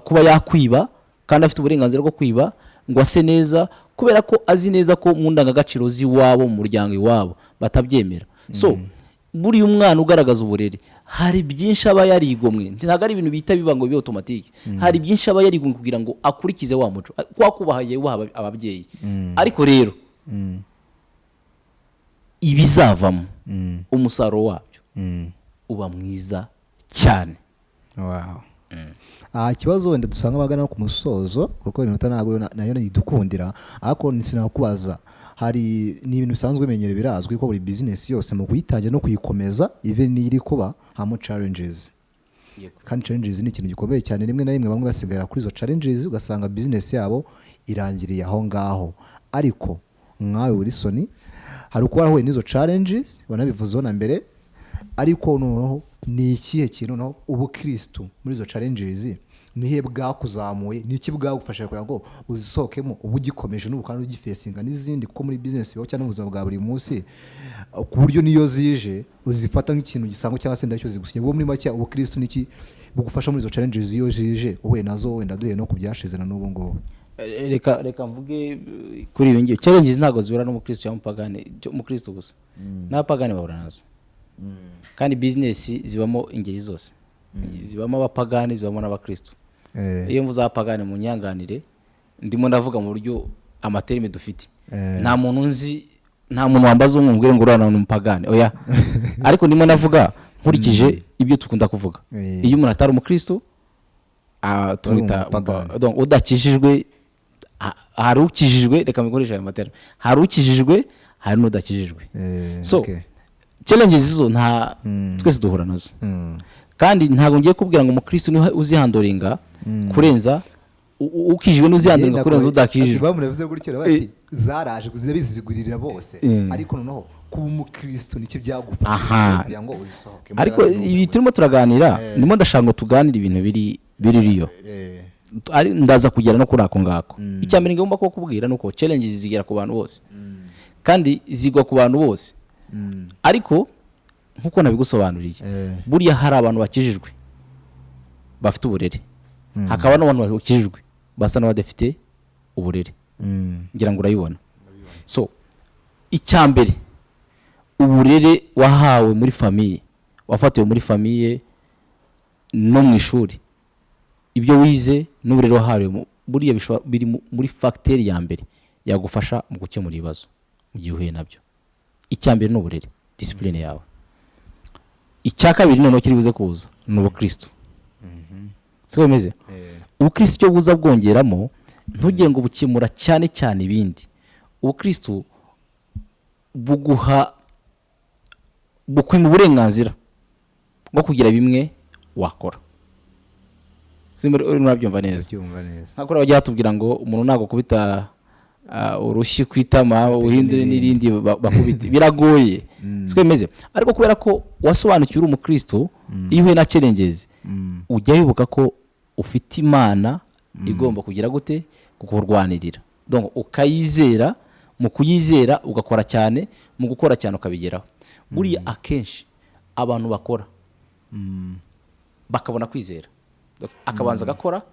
kuba yakwiba kandi afite uburenganzira bwo kwiba ngo ase neza kubera ko azi neza ko mu ndangagaciro z'iwabo mu muryango iwabo batabyemera so buri umwana ugaragaza uburere hari byinshi aba yarigomwe ntabwo ari ibintu bita biba ngo bibe automatique hari byinshi aba yarigomwe kugira ngo akurikize wa muco kwa kubahaye ababyeyi ariko rero ibizavamo umusaruro wabyo uba mwiza cyane. Ikibazo wenda dusanga bagana ku musozo kuko iminota ntabwo nayo nidukundira ariko nisinakubaza hari n'ibintu bisanzwe menyere birazwi ko buri business yose mu kuyitangira no kuyikomeza even iri kuba hamo challenges kandi challenges ni ikintu gikomeye cyane rimwe na rimwe bamwe basigara kuri izo challenges ugasanga business yabo irangiriye aho ngaho ariko nkawe Wilson hari uko warahuye n'izo challenges wanabivuzeho na mbere ariko noneho ni ikihe kintu no ubukristo muri izo challenges nihe bwakuzamuye niki bwagufasha kugira ngo uzisohokemo ubugikomeje n'ubukandi ugifesinga n'izindi kuko muri business baho cyane ubuzima bwa buri munsi ku buryo niyo zije uzifata nk'ikintu gisanzwe cyangwa se ndacyo zigusiye bo muri make ubukristo niki bugufasha muri izo challenges iyo zije uhuye nazo wenda duhe no kubyashize na n'ubu ngo reka mvuge kuri iyo ngiyo challenges ntago zibura n'umukristo cyangwa umupagane umukristo gusa n'abapagane bahura nazo kandi business zibamo ingeri zose zibamo abapagani zibamo n'abakristo iyo mvuze abapagani mu nyanganire ndimo ndavuga mu buryo amaterime dufite nta muntu nzi nta muntu wambaza umubwire ngo urana n'umupagani oya ariko ndimo ndavuga nkurikije ibyo tukunda kuvuga iyo umuntu atari umukristo tumita donc udakijijwe hari ukijijwe reka mikoresha ayo materime hari ukijijwe hari n'udakijijwe so challenges zo nta twese duhura nazo kandi ntago ngiye kubwira ngo umukristo ni uzihandoringa kurenza ukijwe n'uzihandoringa kurenza udakijijwe bamurevuze gutyo bati zaraje kuzibizigurira bose ariko noneho kuba umukristo niki byagufasha kugira ngo uzisohoke ariko ibi turimo turaganira ndimo ndashaka ngo tuganire ibintu biririyo ndaza kugera no kuri ako ngako icyambere ngomba ko kubwira nuko challenges zigera ku bantu bose kandi zigwa ku bantu bose ariko nkuko nabigusobanuriye buriya hari abantu bakijijwe bafite uburere hakaba n'abantu bakijijwe basa n'abadafite uburere ngira ngo urayibona so icyambere uburere wahawe muri famiye wafatiwe muri famiye no mu ishuri ibyo wize n'uburere wahawe buriya biri muri facteur ya mbere yagufasha mu gukemura ibibazo mu gihe uhuye nabyo icyambere n'uburere discipline yawe icya kabiri none kiri buze kuza n'ubukristo siko bimeze ubukristo cyo buza bwongeramo ntugire ngo bukemura cyane cyane ibindi ubukristo bukwima uburenganzira bwo kugira bimwe wakora. Urimo urabyumva neza. Ntabwo bajya batubwira ngo umuntu ntabwo kubita urushyi kwitama uhindure n'irindi bakubita, biragoye twemeze. Ariko kubera ko wasobanukiwe uri umukristo, iyo uhuye na challenges ujya wibuka ko ufite Imana igomba kugira gute kukurwanirira, donc ukayizera. Mu kuyizera ugakora cyane, mu gukora cyane ukabigeraho. Buriya akenshi abantu bakora bakabona kwizera, akabanza agakora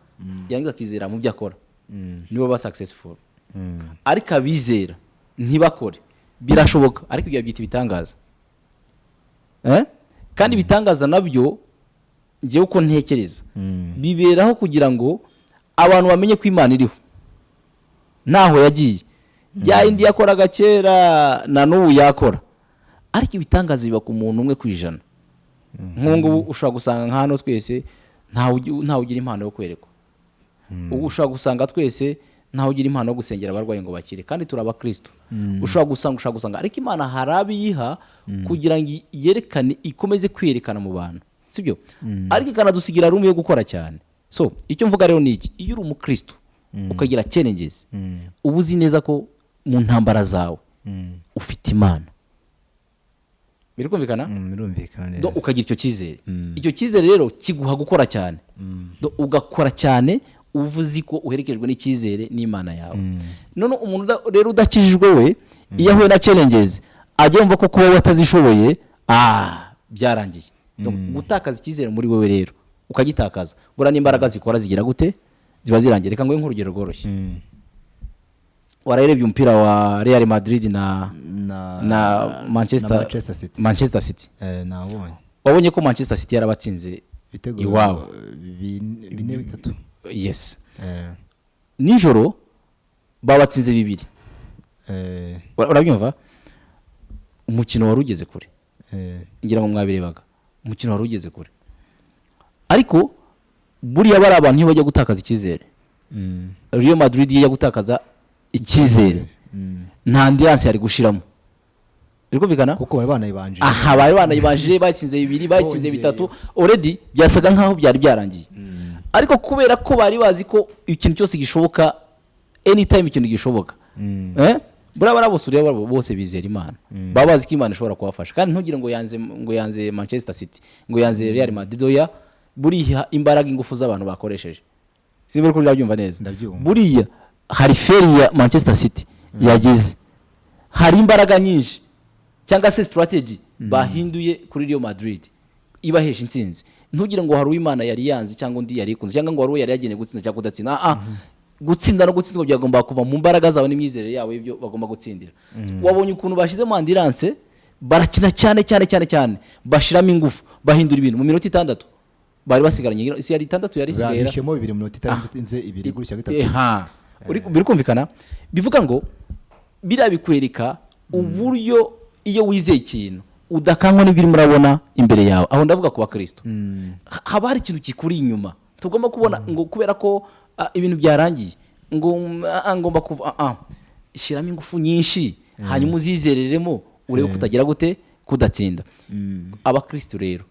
yangiza akizera mu byo akora, nibo ba successful. Ariko abizera ntibakore, birashoboka, ariko ibyo byita ibitangaza. Kandi ibitangaza nabyo ngiye uko ntekereza biberaho kugira ngo abantu bamenye ko Imana iriho naho yagiye. Ya indi yakoraga kera na n'ubu yakora, ariko ibitangaza biba ku muntu umwe kwijana. Nk'ubu ushobora gusanga nka hano twese ntawe ugira impano yo kwerekwa. Ushobora gusanga twese ntawe ugira impano yo gusengera abarwayi ngo bakire, kandi turi abakristo. Ushobora gusanga ariko Imana harabiyiha kugira ngo yerekane, ikomeze kwerekana mu bantu, sibyo? Ariko ikanadusigira room yo gukora cyane. So icyo mvuga rero ni iki: iyo uri umukristo ukagira challenges, uba uzi neza ko mu ntambara zawe ufite Imana. Birumvikana? Birumvikana neza. Ukagira icyo cyizere. Icyo cyizere rero kiguha gukora cyane. Ugakora cyane uvuzi ko uherekejwe n'icyizere n'Imana yawe. None umuntu rero udakijijwe we, iyo ahuye na challenges ajya yumva ko kuba watazishoboye byarangiye. Gutakaza icyizere muri wewe rero ukagitakaza, bura n'imbaraga zikora zigira gute, ziba zirangiye. Reka ngoye nk'urugero rworoshye. Wararebye umupira wa Real Madrid na Manchester City. Nabonye. Wabonye ko Manchester City yarabatsinze iwabo 4-3. Yes. Nijoro babatsinze 2. Urabyumva? Umukino wari ugeze kure. Ngira ngo mwabirebaga. Umukino wari ugeze kure. Ariko buriya bari abantu bajya gutakaza icyizere. Real Madrid ye gutakaza icyizere. Nta ambiance yari gushiramo. Birumvikana? Kuko bari banayibanje. Bari banayibanje, batsinze 2, batsinze 3 already, byasaga nkaho byari byarangiye. Ariko kubera ko bari bazi ko ikintu cyose gishoboka, anytime ikintu gishoboka. Bura bose bizera Imana. Babazi ko Imana ishobora kubafasha. Kandi ntugire ngo yanze Manchester City, ngo yanze Real Madrid. Oya, buriya imbaraga ingufu z'abantu bakoresheje. Simbere ko ndabyumva neza. Buriya hari feri ya Manchester City yagize, hari imbaraga nyinshi cyangwa se strategy bahinduye kuri Real Madrid ibahesha intsinzi. Ntugire ngo hari Imana yari yanze cyangwa undi yari ikunze cyangwa ngo hari yari yagene gutsinda cyangwa kudatsinda. Gutsinda no gutsindwa byagomba kuva mu mbaraga zawe n'imyizere yawe, ibyo bagomba gutsindira. Wabonye ukuntu bashize mu ambulance, barakina cyane bashiramo ingufu, bahindura ibintu mu minota 6. Bari basigaranye si yari 6 yari sigera. Barishemo 2 minota itarenze 2 gutya gatatu. Biri kumvikana? Bivuga ngo birabikwereka uburyo iyo wizeye ikintu udakangwa n'ibiri murabona imbere yawe. Aho ndavuga ku bakristo. Haba hari ikintu kikuri inyuma. Tugomba kubona ngo kubera ko ibintu byarangiye ngo ngomba kuva shiramo ingufu nyinshi, hanyuma uzizereremo urebe kutagira gute kudatsinda. Abakristo rero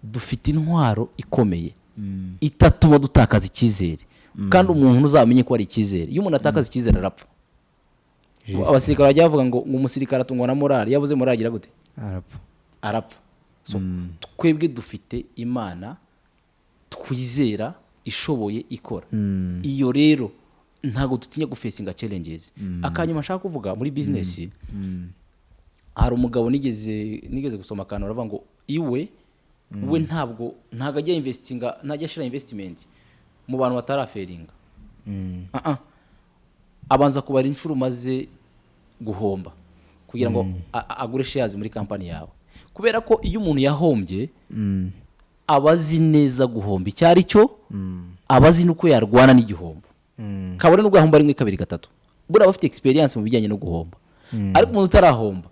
dufite intwaro ikomeye itatuma dutakaza icyizere. Kandi umuntu uzamenye ko ari icyizere. Iyo umuntu atakaza icyizere arapfa. Abasirikare bajya bavuga ngo umusirikare atungwa na morale, yabuze morale agira gute? Arapfa. So twebwe dufite Imana twizera ishoboye ikora. Iyo rero ntago dutinya gufesinga challenges. Akanyuma nshaka kuvuga muri business, hari umugabo nigeze gusoma akantu aravuga ngo iwe ntabwo ajya investinga, ntajya shira investment mu bantu bataraferinga. Abanza kubara inshuro maze guhomba kugira ngo agure shares muri company yawe. Kubera ko iyo umuntu yahombye abazi neza guhomba icyari cyo, abazi nuko yarwana n'igihombo. Kabone n'ubwo yahomba rimwe 2 3, buriya bafite experience mu bijyanye no guhomba. Ariko umuntu utarahomba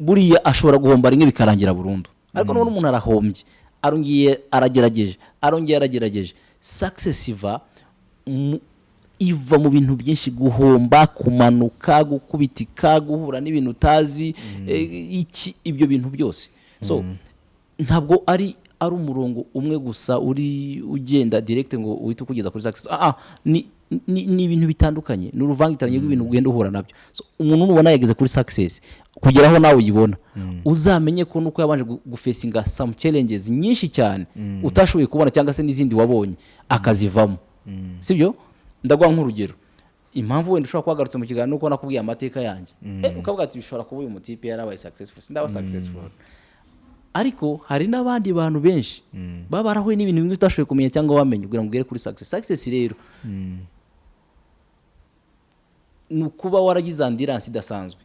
buriya ashobora guhomba rimwe bikarangira burundu. Ariko none umuntu arahombye, arongeye aragerageje, success iva iva mu bintu byinshi, guhomba, kumanuka, gukubitika, guhura n'ibintu utazi, ibyo bintu byose. So ntabwo ari umurongo umwe gusa uri ugenda direct ngo uhite kugeza kuri success. Ni ibintu bitandukanye, ni uruvangitiranye rw'ibintu ugenda uhura nabyo. So umuntu nubona yageze kuri success kugeraho nawe uyibona, uzamenye ko nuko yabanje gufacinga some challenges nyinshi cyane utashoboye kubona cyangwa se n'izindi wabonye akazivamo. Sibyo? Ndaguha nk'urugero, impamvu wenda ushobora kuhagarutse mu kiganiro nuko nakubwiye amateka yanjye, ukavuga ati bishobora kuba uyu mutipe yarabaye successful, sindaba successful. Ariko hari n'abandi bantu benshi baba barahuye n'ibintu bimwe utashoboye kumenya cyangwa wamenye kugira ngo ugere kuri success. Success rero ni ukuba waragize endurance idasanzwe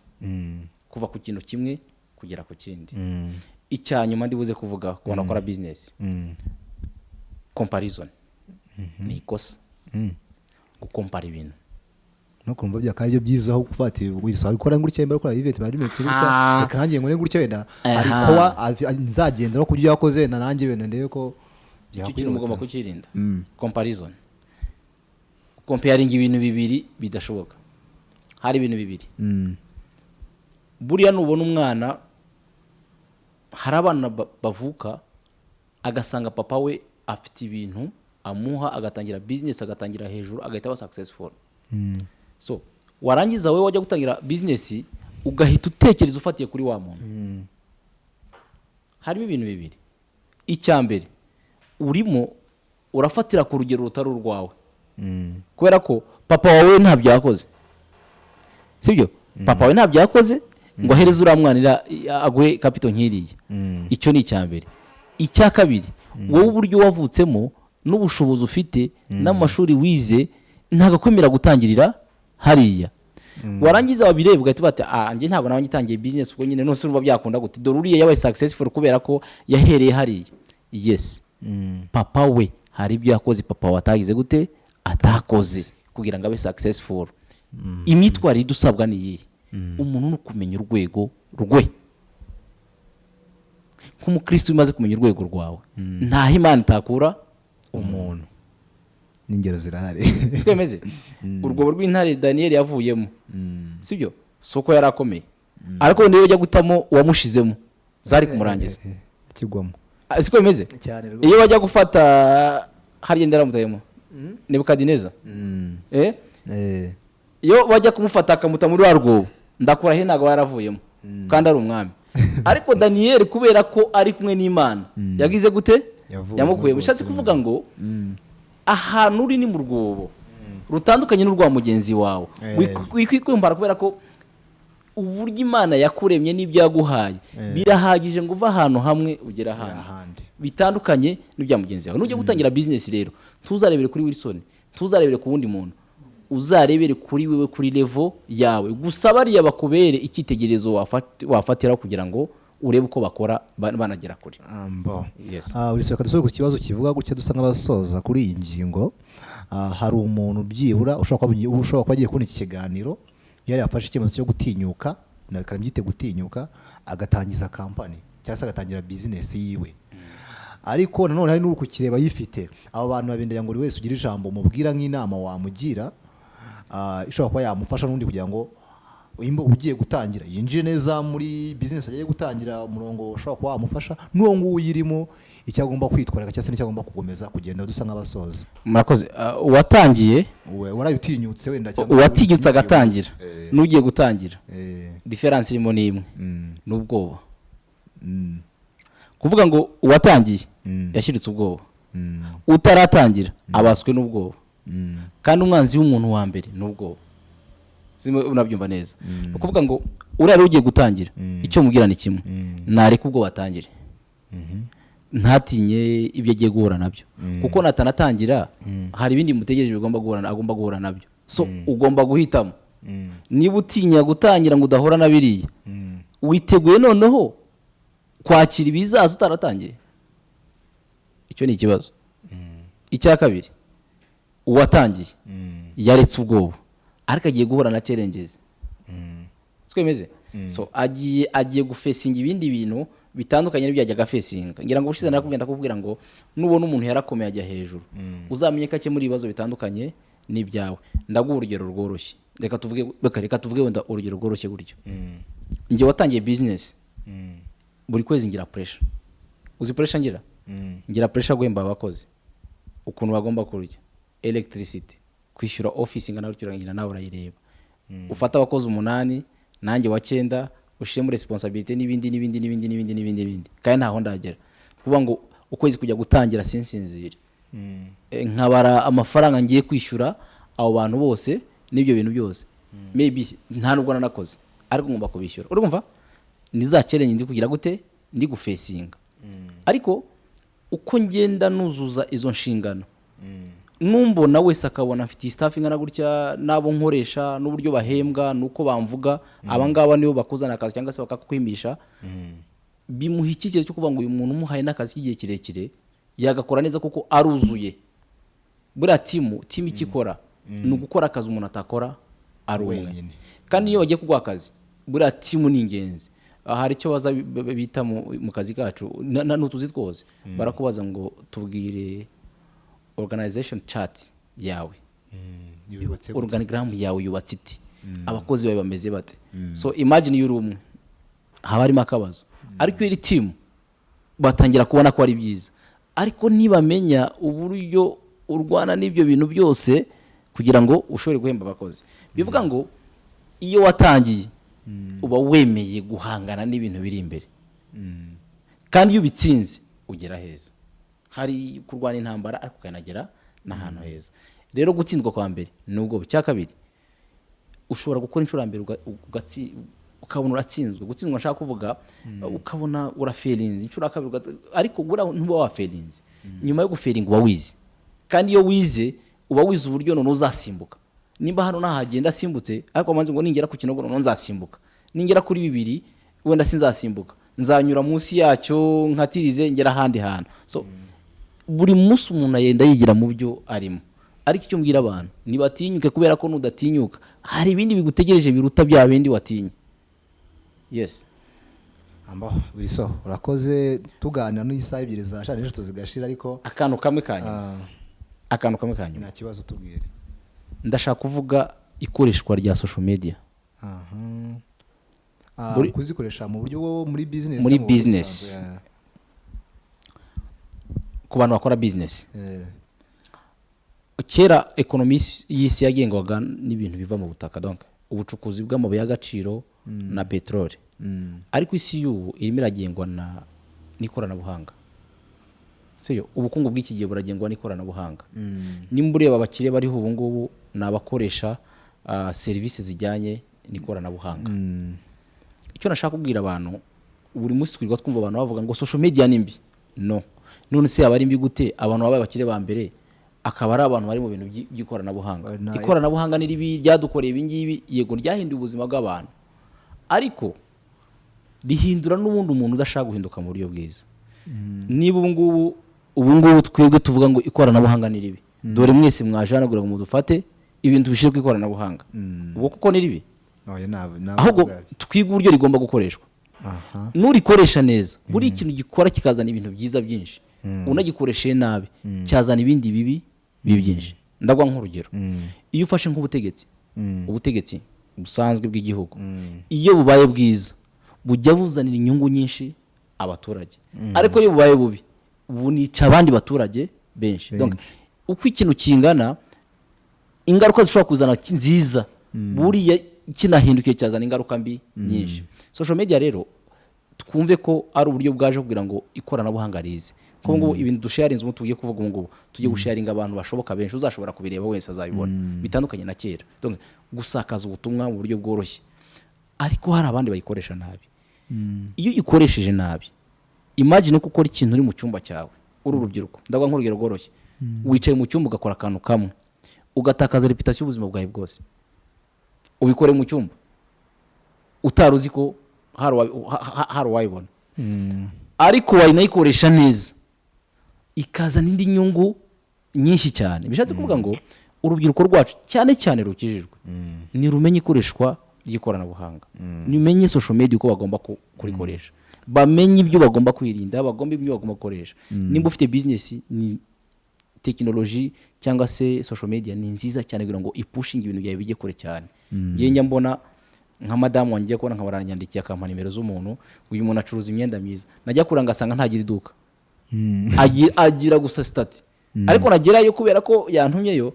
kuva ku kintu kimwe kugera ku kindi. Icyanyuma ndibuze kuvuga ko wanakora business, comparison ni ikosa. Gukompara ibintu no kumva byakari byo byiza aho kufatira wisaba gukora ngurike mbere gukora event bari metero cya kangiye ngo ngurike wenda ariko nzagenda no kubyo yakoze wenda nanjye wenda ndebe ko byakwiye. Mugomba kukirinda comparison, comparing ibintu bibiri bidashoboka. Hari ibintu bibiri, buriya nubona umwana, hari abana bavuka agasanga papa we afite ibintu amuha, agatangira business, agatangira hejuru, agahita aba successful. So warangiza wewe wajya gutangira business ugahita utekereza ufatiye kuri wa muntu. Harimo ibintu bibiri. Icyambere, urimo urafatira ku rugero rutari urwawe, kubera ko papa wawe ntabyo yakoze. Sibyo? Papa wawe ntabyo yakoze ngo ahereze uramwanira aguhe capital nkiriye. Icyo ni icyambere. Icya kabiri, wowe uburyo wavutsemo n'ubushobozi ufite n'amashuri wize ntagakwemera gutangirira hariya. Warangiza wabireba ugahita bati njye ntabwo nawe ngitangiye business ubwo nyine nose urumva byakunda gute, dore uriya yabaye successful kubera ko yahereye hariya. Yes, papa we hari ibyo yakoze papa watagize gute atakoze kugira ngo abe successful. Imyitwarire idusabwa ni iyi, umuntu no kumenya urwego rwe. Nk'umukristo umaze kumenya urwego rwawe, nta Imana itakura umuntu. N'ingero zirahari. Sikwemeze urwobo rw'intare Daniel yavuyemo, sibyo? Soko yarakomeye, ariko niyo yajya gutamo wamushizemo zari kumurangiza kigwamo. Sikwemeze iyo bajya gufata hari ndera mutayemo Nebukadineza, iyo bajya kumufata akamuta muri rwobo, ndakura he ntago yaravuyemo kandi ari umwami. Ariko Daniel kubera ko ari kumwe n'Imana yagize gute, yamukuye. Bishatse kuvuga ngo ahantu uri ni mu rwobo rutandukanye n'urwa mugenzi wawe. Wikwikwambara kubera ko uburyo Imana yakuremye n'ibyo yaguhaye birahagije ngo uva ahantu hamwe ugera ahandi bitandukanye n'ibya mugenzi wawe. Nujye gutangira business rero, tuzarebere kuri Wilson, tuzarebere ku wundi muntu, uzarebere kuri wewe, kuri level yawe. Gusa bariya bakubere icyitegerezo wafatira kugira ngo urebe uko bakora banagera kuri. Yes. Uriseka dusore ku kibazo kivuga gutya dusa nk'abasoza kuri iyi ngingo. Hari umuntu byibura ushobora kuba agiye kubona iki kiganiro yari yafashe icyemezo cyo gutinyuka, nakarambye gutinyuka, agatangiza company cyangwa se agatangira business yiwe. Ariko nanone hari n'uri kukireba yifite. Abo bantu babindanya ngo buri wese ugira ijambo mubwira nk'inama wamugira, ishobora kuba yamufasha n'undi kugira ngo ugiye gutangira yinjire neza muri business agiye gutangira, umurongo ushobora kuba wamufasha n'uwo nguwo uyirimo, icyo agomba kwitwarira cyangwa se n'icyo agomba kugomeza kugenda dusa nk'abasoza. Murakoze. Watangiye warayutinyutse wenda cyangwa watinyutse agatangira n'ugiye gutangira, difference irimo ni imwe, n'ubwoba. Kuvuga ngo uwatangiye yashiritse ubwoba, utaratangira abaswe n'ubwoba, kandi umwanzi w'umuntu wa mbere n'ubwoba. Unabyumva neza. Ukuvuga ngo urari ugiye gutangira, icyo mubwira ni kimwe, nareka ubwo watangire, ntatinye ibyo agiye guhura nabyo, kuko natanatangira hari ibindi mutegereje agomba guhura nabyo. So ugomba guhitamo. Niba utinya gutangira ngo udahura na biriya, witeguye noneho kwakira ibizaza utaratangiye. Icyo ni ikibazo. Icya kabiri, uwatangiye yaretse ubwoba ariko agiye guhura na challenges. Sikwemeze. So agiye gufacinga ibindi bintu bitandukanye n'ibyo yajyaga facinga. Ngira ngo ushize narakugenda kubwira ngo nubona umuntu yarakomeye ajya hejuru, uzamenye ko akemura ibibazo bitandukanye n'ibyawe. Ndaguha urugero rworoshye, reka tuvuge wenda urugero rworoshye gutyo. Njye watangiye business, buri kwezi ngira pressure. Uzi pressure ngira pressure guhemba abakozi, ukuntu bagomba kurya, electricity, kwishyura office ingana gutyo, ngira nawe urayireba. Ufata abakozi 8 nanjye wa 9 ushire muri responsibility n'ibindi kandi ntaho ndagera. Kuvuga ngo ukwezi kujya gutangira sinsinzire, nkabara amafaranga ngiye kwishyura abo bantu bose n'ibyo bintu byose, maybe nta nubwo nanakoze ariko ngomba kubishyura. Urumva niza challenge ndi kugira gute, ndi gufesinga. Ariko uko ngenda nuzuza izo nshingano, numbona wese akabona afite staff ingana gutya, nabo nkoresha n'uburyo bahembwa nuko bamvuga, abangaba nibo bakuzana akazi cyangwa se bakakwimisha, bimuha icyizere cyo kuvuga ngo uyu muntu umuhaye n'akazi k'igihe kirekire yagakora neza kuko aruzuye. Buriya timu ikikora ni ugukora akazi umuntu atakora ari umwe. Kandi iyo wagiye kugwa akazi, buriya timu ni ingenzi. Hari icyo baza bita mu kazi kacu n'utuzi twose, barakubaza ngo tubwire organization chart yawe, organigram yawe yubatse iti, abakozi bawe bameze bate. So imagine yuri umwe haba harimo akabazo, ariko iri team batangira kubona ko ari byiza. Ariko nibamenya uburyo urwana n'ibyo bintu byose kugira ngo ushobore guhemba abakozi, bivuga ngo iyo watangiye uba wemeye guhangana n'ibintu biri imbere, kandi iyo bitsinze ugera heza. Hari kurwana intambara ariko kanagera n'ahantu heza. Rero gutsindwa kwa mbere nubwo cya kabiri ushobora gukora inshuro mbere ukabona uratsinzwe. Gutsindwa nshaka kuvuga ukabona uraferinze inshuro kabiri, ariko gura ntuba waferinze. Nyuma yo guferinga uba wize, kandi iyo wize uba wize uburyo none uzasimbuka. Nimba hano nahagenda simbutse, ariko manzi ngo ningera ku kinogo none nzasimbuka, ningera kuri 2 wenda sinzasimbuka, nzanyura munsi yacyo nkatirize ngera handi hantu. So buri munsi umuntu yenda yigira mu byo arimo. Ariko icyo mbwira abantu nibatinyuke, kubera ko nudatinyuka hari ibindi bigutegereje biruta bya bindi watinye. Yes. Biriso urakoze, tuganira n'isaha 2 zasha n'ejo tuzigashira, ariko akantu kamwe kanyu nta kibazo tubwire. Ndashaka kuvuga ikoreshwa rya social media. Kuzikoresha mu buryo bwo muri business. Ku bantu bakora business. Kera economy y'isi yagengwaga n'ibintu biva mu butaka, donc ubucukuzi bw'amabuye y'agaciro na petrole. Ariko isi y'ubu irimo iragengwa n'ikoranabuhanga. Seyo ubukungu bw'iki gihe buragengwa n'ikoranabuhanga. Nimba ureba abakire bari ubu ngubu nabakoresha service zijyanye n'ikoranabuhanga. Icyo nashaka kubwira abantu, buri munsi twirwa twumva abantu bavuga ngo social media ni mbi. No, none se abari mbi gute? Abantu babaye bakire ba mbere akaba ari abantu bari mu bintu by'ikoranabuhanga. Ikoranabuhanga ni ribi, ryadukoreye ibingibi, yego ryahinduye ubuzima bw'abantu, ariko rihindura n'ubundi umuntu udashaka guhinduka mu buryo bwiza. Niba ubu ngubu twebwe tuvuga ngo ikoranabuhanga ni ribi, dore mwese mwajanagura ngo mudufate ibintu bishije ku ikoranabuhanga, ubwo kuko ni ribi. Ahubwo twiga uburyo rigomba gukoreshwa. Nurikoresha neza, buri ikintu gikora kikazana ibintu byiza byinshi. Unagikoreshe nabi cyazana ibindi bibi byinshi. Ndagwa nk'urugero, iyo ufashe ubutegetsi busanzwe bw'igihugu, iyo bubaye bwiza bujya buzanira inyungu nyinshi abaturage, ariko iyo bubaye bubi bunica abandi baturage benshi. Donc uko ikintu kingana, ingaruka zishobora kuzana nziza, buriya kinahindukiye cyazana ingaruka mbi nyinshi. Social media rero twumve ko ari uburyo bwaje kugira ngo ikoranabuhanga rize. Ko ngo ibintu dusharinze umuntu tugiye kuvuga ngo tugiye gusharinga abantu bashoboka benshi, uzashobora kubireba wese azabibona, bitandukanye na kera. Donc gusakaza ubutumwa mu buryo bworoshye, ariko hari abandi bayikoresha nabi. Iyo ikoresheje nabi, imagine ko ukora ikintu uri mu cyumba cyawe, uri urubyiruko, ndagwa nk'urugero rworoshye, wicaye mu cyumba ugakora akantu kamwe, ugatakaza reputation y'ubuzima bwawe bwose. Ubikore mu cyumba utaruzi ko hari wayibona, ariko wayinayikoresha neza ikazana indi nyungu nyinshi cyane. Bishatse kuvuga ngo urubyiruko rwacu cyane cyane rukijijwe ni rumenye ikoreshwa ry'ikoranabuhanga, nimenye social media uko bagomba kurikoresha, bamenye ibyo bagomba kwirinda, bagomba ibyo bagomba gukoresha. Nimba ufite business, ni technology cyangwa se social media ni nziza cyane kugira ngo ipushinge ibintu byawe bijye kure cyane. Ngiye njya mbona nka madamu wanjye kubona nka baranyandikiye akampa nimero z'umuntu, uyu muntu acuruza imyenda myiza, najya kuranga asanga ntagira iduka, agira gusa stati, ariko nagerayo kubera ko yantumyeyo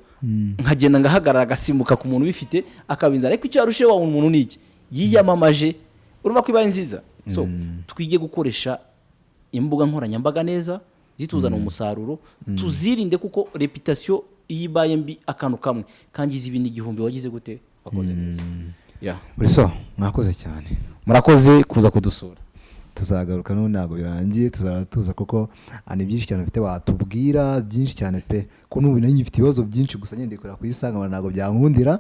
nkagenda ngahagarara agasimuka ku muntu bifite akabinzana, ariko icyo yarushe wa umuntu niki yiyamamaje, urumva ko ibaye nziza. So twige gukoresha imbuga nkoranyambaga neza zituzana umusaruro, tuzirinde kuko reputation iyibaye mbi akantu kamwe kangiza ibintu igihumbi wagize gute wakoze neza. Buriso mwakoze cyane, murakoze kuza kudusura, tuzagaruka none ntabwo birangiye, tuzaratuza kuko ani byinshi cyane mfite watubwira byinshi cyane pe, ko n'ubu nanjye mfite ibibazo byinshi, gusa nyende kora kuyisanga ntabwo byankundira.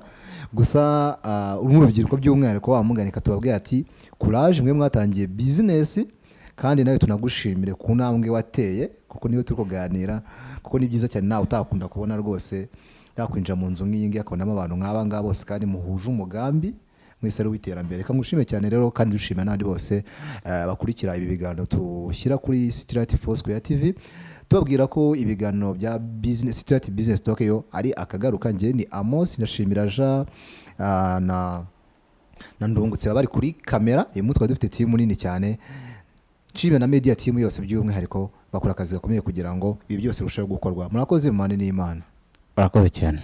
Gusa urubyiruko by'umwihariko wamuganika tubabwira ati courage, mwe mwatangiye business kandi nawe tunagushimire ku ntambwe wateye, kuko niyo turi kuganira, kuko ni byiza cyane nawe utakunda kubona rwose yakwinjira mu nzu nk'iyi ngiyi akabonamo abantu nk'aba ngaba bose kandi muhuje umugambi mwese ari w'iterambere. Kamushime cyane rero, kandi dushimira n'abandi bose bakurikira ibi biganiro tushyira kuri CITYLIGHT FOURSQUARE TV, tubabwira ko ibiganiro bya business CITYLIGHT business talk yo ari akagaruka. Njye ni Amos, ndashimira Jean na Ndungutse bari kuri kamera. Uyu munsi twari dufite team nini cyane, nshimira na media team yose by'umwihariko bakora akazi gakomeye kugira ngo ibi byose birusheho gukorwa. Murakoze, Imana n'Imana. Murakoze cyane.